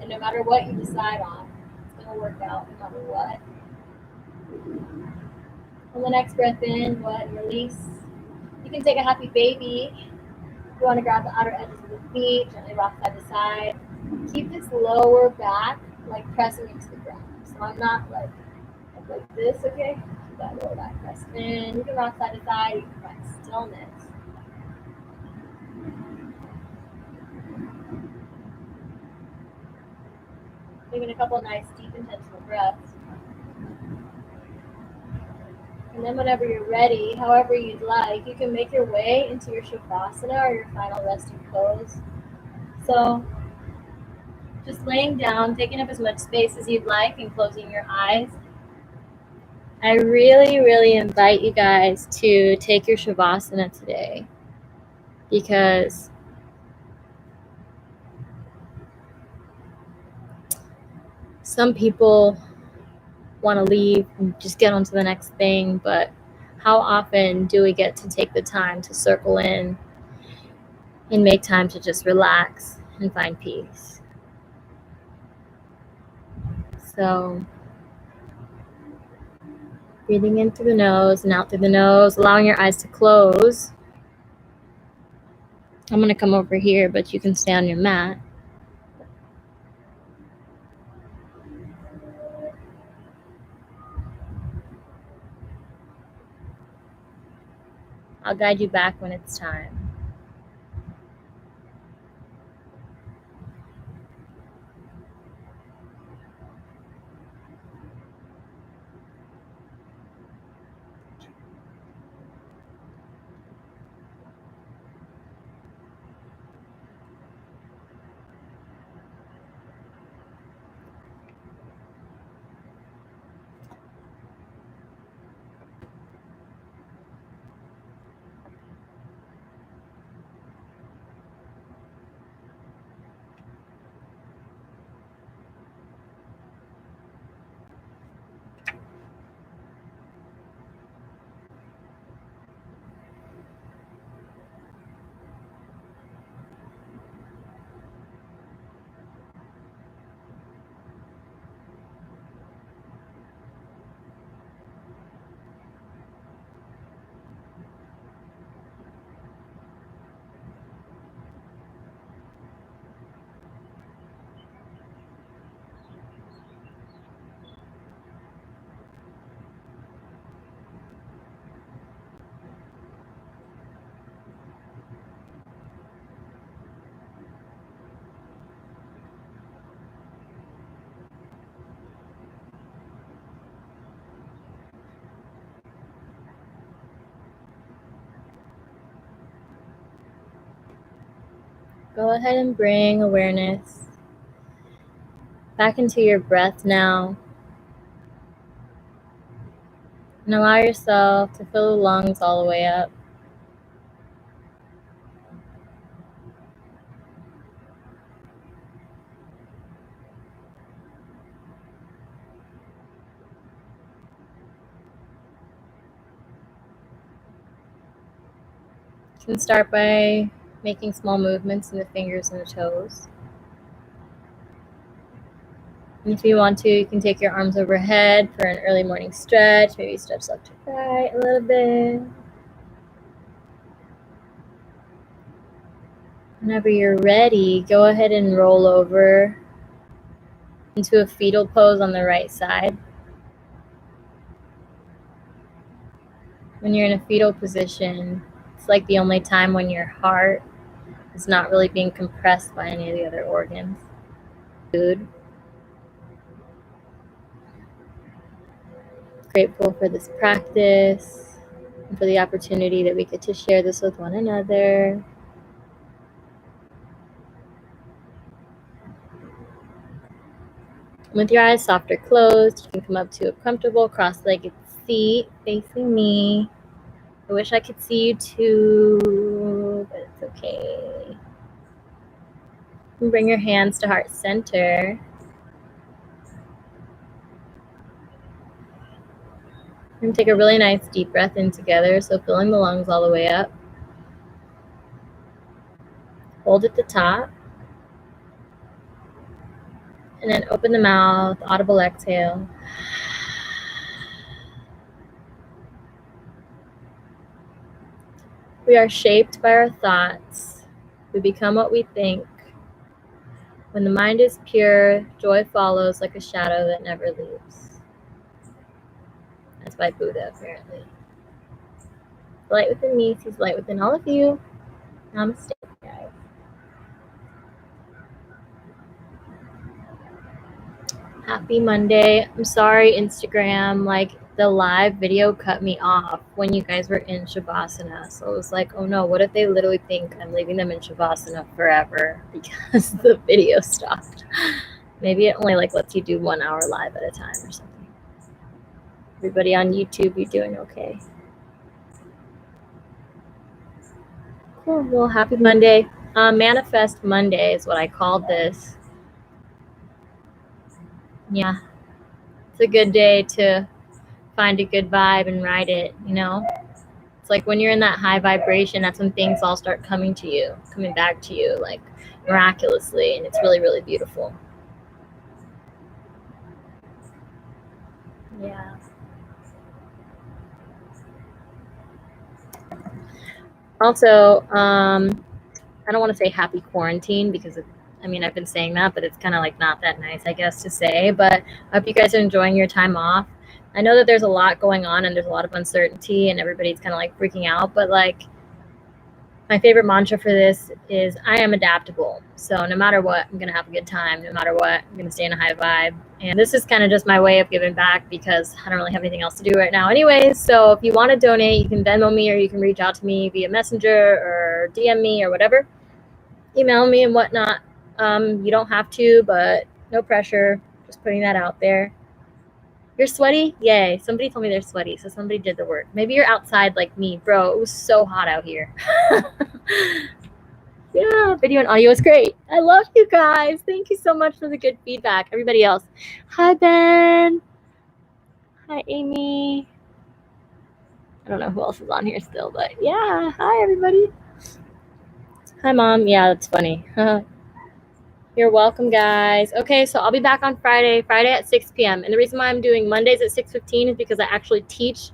Speaker 1: And no matter what you decide on, it's going to work out no matter what. On the next breath in, go ahead and release. You can take a happy baby. You want to grab the outer edges of the feet, gently rock side to side. Keep this lower back like pressing into the ground. So I'm not like this, okay? Keep that lower back press in. You can rock side to side. You can find stillness. Taking a couple nice, deep, intentional breaths. And then whenever you're ready, however you'd like, you can make your way into your Shavasana or your final resting pose. So just laying down, taking up as much space as you'd like and closing your eyes. I really, really invite you guys to take your Shavasana today because some people want to leave and just get on to the next thing, but how often do we get to take the time to circle in and make time to just relax and find peace? So breathing in through the nose and out through the nose, allowing your eyes to close. I'm going to come over here, but you can stay on your mat. I'll guide you back when it's time. Go ahead and bring awareness back into your breath now. And allow yourself to fill the lungs all the way up. You can start by making small movements in the fingers and the toes. And if you want to, you can take your arms overhead for an early morning stretch. Maybe stretch left to right a little bit. Whenever you're ready, go ahead and roll over into a fetal pose on the right side. When you're in a fetal position, it's like the only time when your heart is not really being compressed by any of the other organs. Food. Grateful for this practice and for the opportunity that we get to share this with one another. With your eyes soft or closed, you can come up to a comfortable cross-legged seat facing me. I wish I could see you too, but it's okay. And bring your hands to heart center. And take a really nice deep breath in together, so filling the lungs all the way up. Hold at the top. And then open the mouth, audible exhale. We are shaped by our thoughts. We become what we think. When the mind is pure, joy follows like a shadow that never leaves. That's by Buddha, apparently. Light within me sees light within all of you. Namaste, guys. Happy Monday. I'm sorry, Instagram, like the live video cut me off when you guys were in Shavasana. So I was like, oh no, what if they literally think I'm leaving them in Shavasana forever because the video stopped? Maybe it only like lets you do 1 hour live at a time or something. Everybody on YouTube, you doing okay? Cool. Well, happy Monday. Manifest Monday is what I called this. Yeah. It's a good day to find a good vibe and ride it, you know? It's like when you're in that high vibration, that's when things all start coming to you, coming back to you, like miraculously, and it's really, really beautiful. Yeah. Also, I don't want to say happy quarantine because I've been saying that, but it's kind of like not that nice, I guess, to say. But I hope you guys are enjoying your time off. I know that there's a lot going on and there's a lot of uncertainty and everybody's kind of like freaking out, but like my favorite mantra for this is I am adaptable. So no matter what, I'm going to have a good time. No matter what, I'm going to stay in a high vibe. And this is kind of just my way of giving back because I don't really have anything else to do right now anyways. So if you want to donate, you can Venmo me or you can reach out to me via Messenger or DM me or whatever. Email me and whatnot. You don't have to, but no pressure. Just putting that out there. You're sweaty? Yay. Somebody told me they're sweaty, so somebody did the work. Maybe you're outside like me. Bro, it was so hot out here. Yeah, video and audio is great. I love you guys. Thank you so much for the good feedback. Everybody else. Hi, Ben. Hi, Amy. I don't know who else is on here still, but yeah. Hi, everybody. Hi, Mom. Yeah, that's funny. You're welcome, guys. Okay, so I'll be back on Friday at 6 p.m. And the reason why I'm doing Mondays at 6:15 is because I actually teach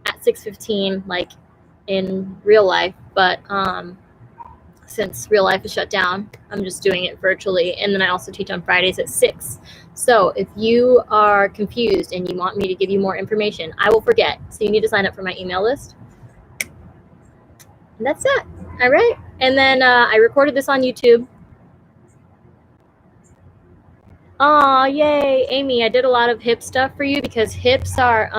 Speaker 1: at 6:15, like in real life. But since real life is shut down, I'm just doing it virtually. And then I also teach on Fridays at 6. So if you are confused and you want me to give you more information, I will forget. So you need to sign up for my email list. And that's it. All right. And then I recorded this on YouTube. Oh, yay, Amy, I did a lot of hip stuff for you because hips are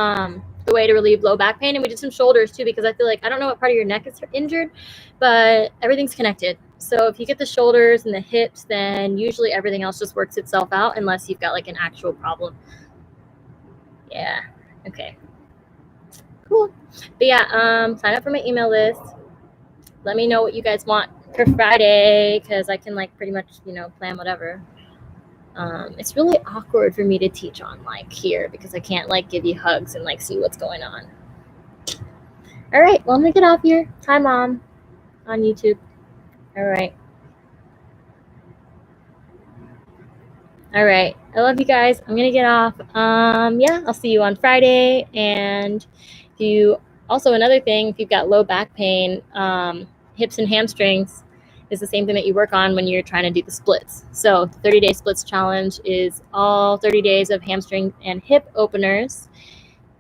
Speaker 1: the way to relieve low back pain. And we did some shoulders too because I feel like I don't know what part of your neck is injured, but everything's connected. So if you get the shoulders and the hips, then usually everything else just works itself out unless you've got like an actual problem. Yeah, okay. Cool. But yeah, sign up for my email list. Let me know what you guys want for Friday because I can like pretty much, plan whatever. It's really awkward for me to teach on like here because I can't like give you hugs and like see what's going on. All right, well, I'm gonna get off here. Hi, Mom. on YouTube. All right. All right. I love you guys. I'm going to get off. Yeah, I'll see you on Friday. And if you also, another thing, if you've got low back pain, hips and hamstrings is the same thing that you work on when you're trying to do the splits. So the 30-day splits challenge is all 30 days of hamstring and hip openers.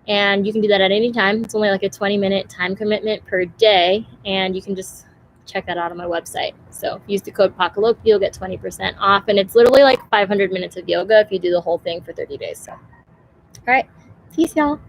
Speaker 1: And you can do that at any time. It's only like a 20-minute time commitment per day. And you can just check that out on my website. So use the code PAKALOP, you'll get 20% off. And it's literally like 500 minutes of yoga if you do the whole thing for 30 days. So, all right. Peace, y'all.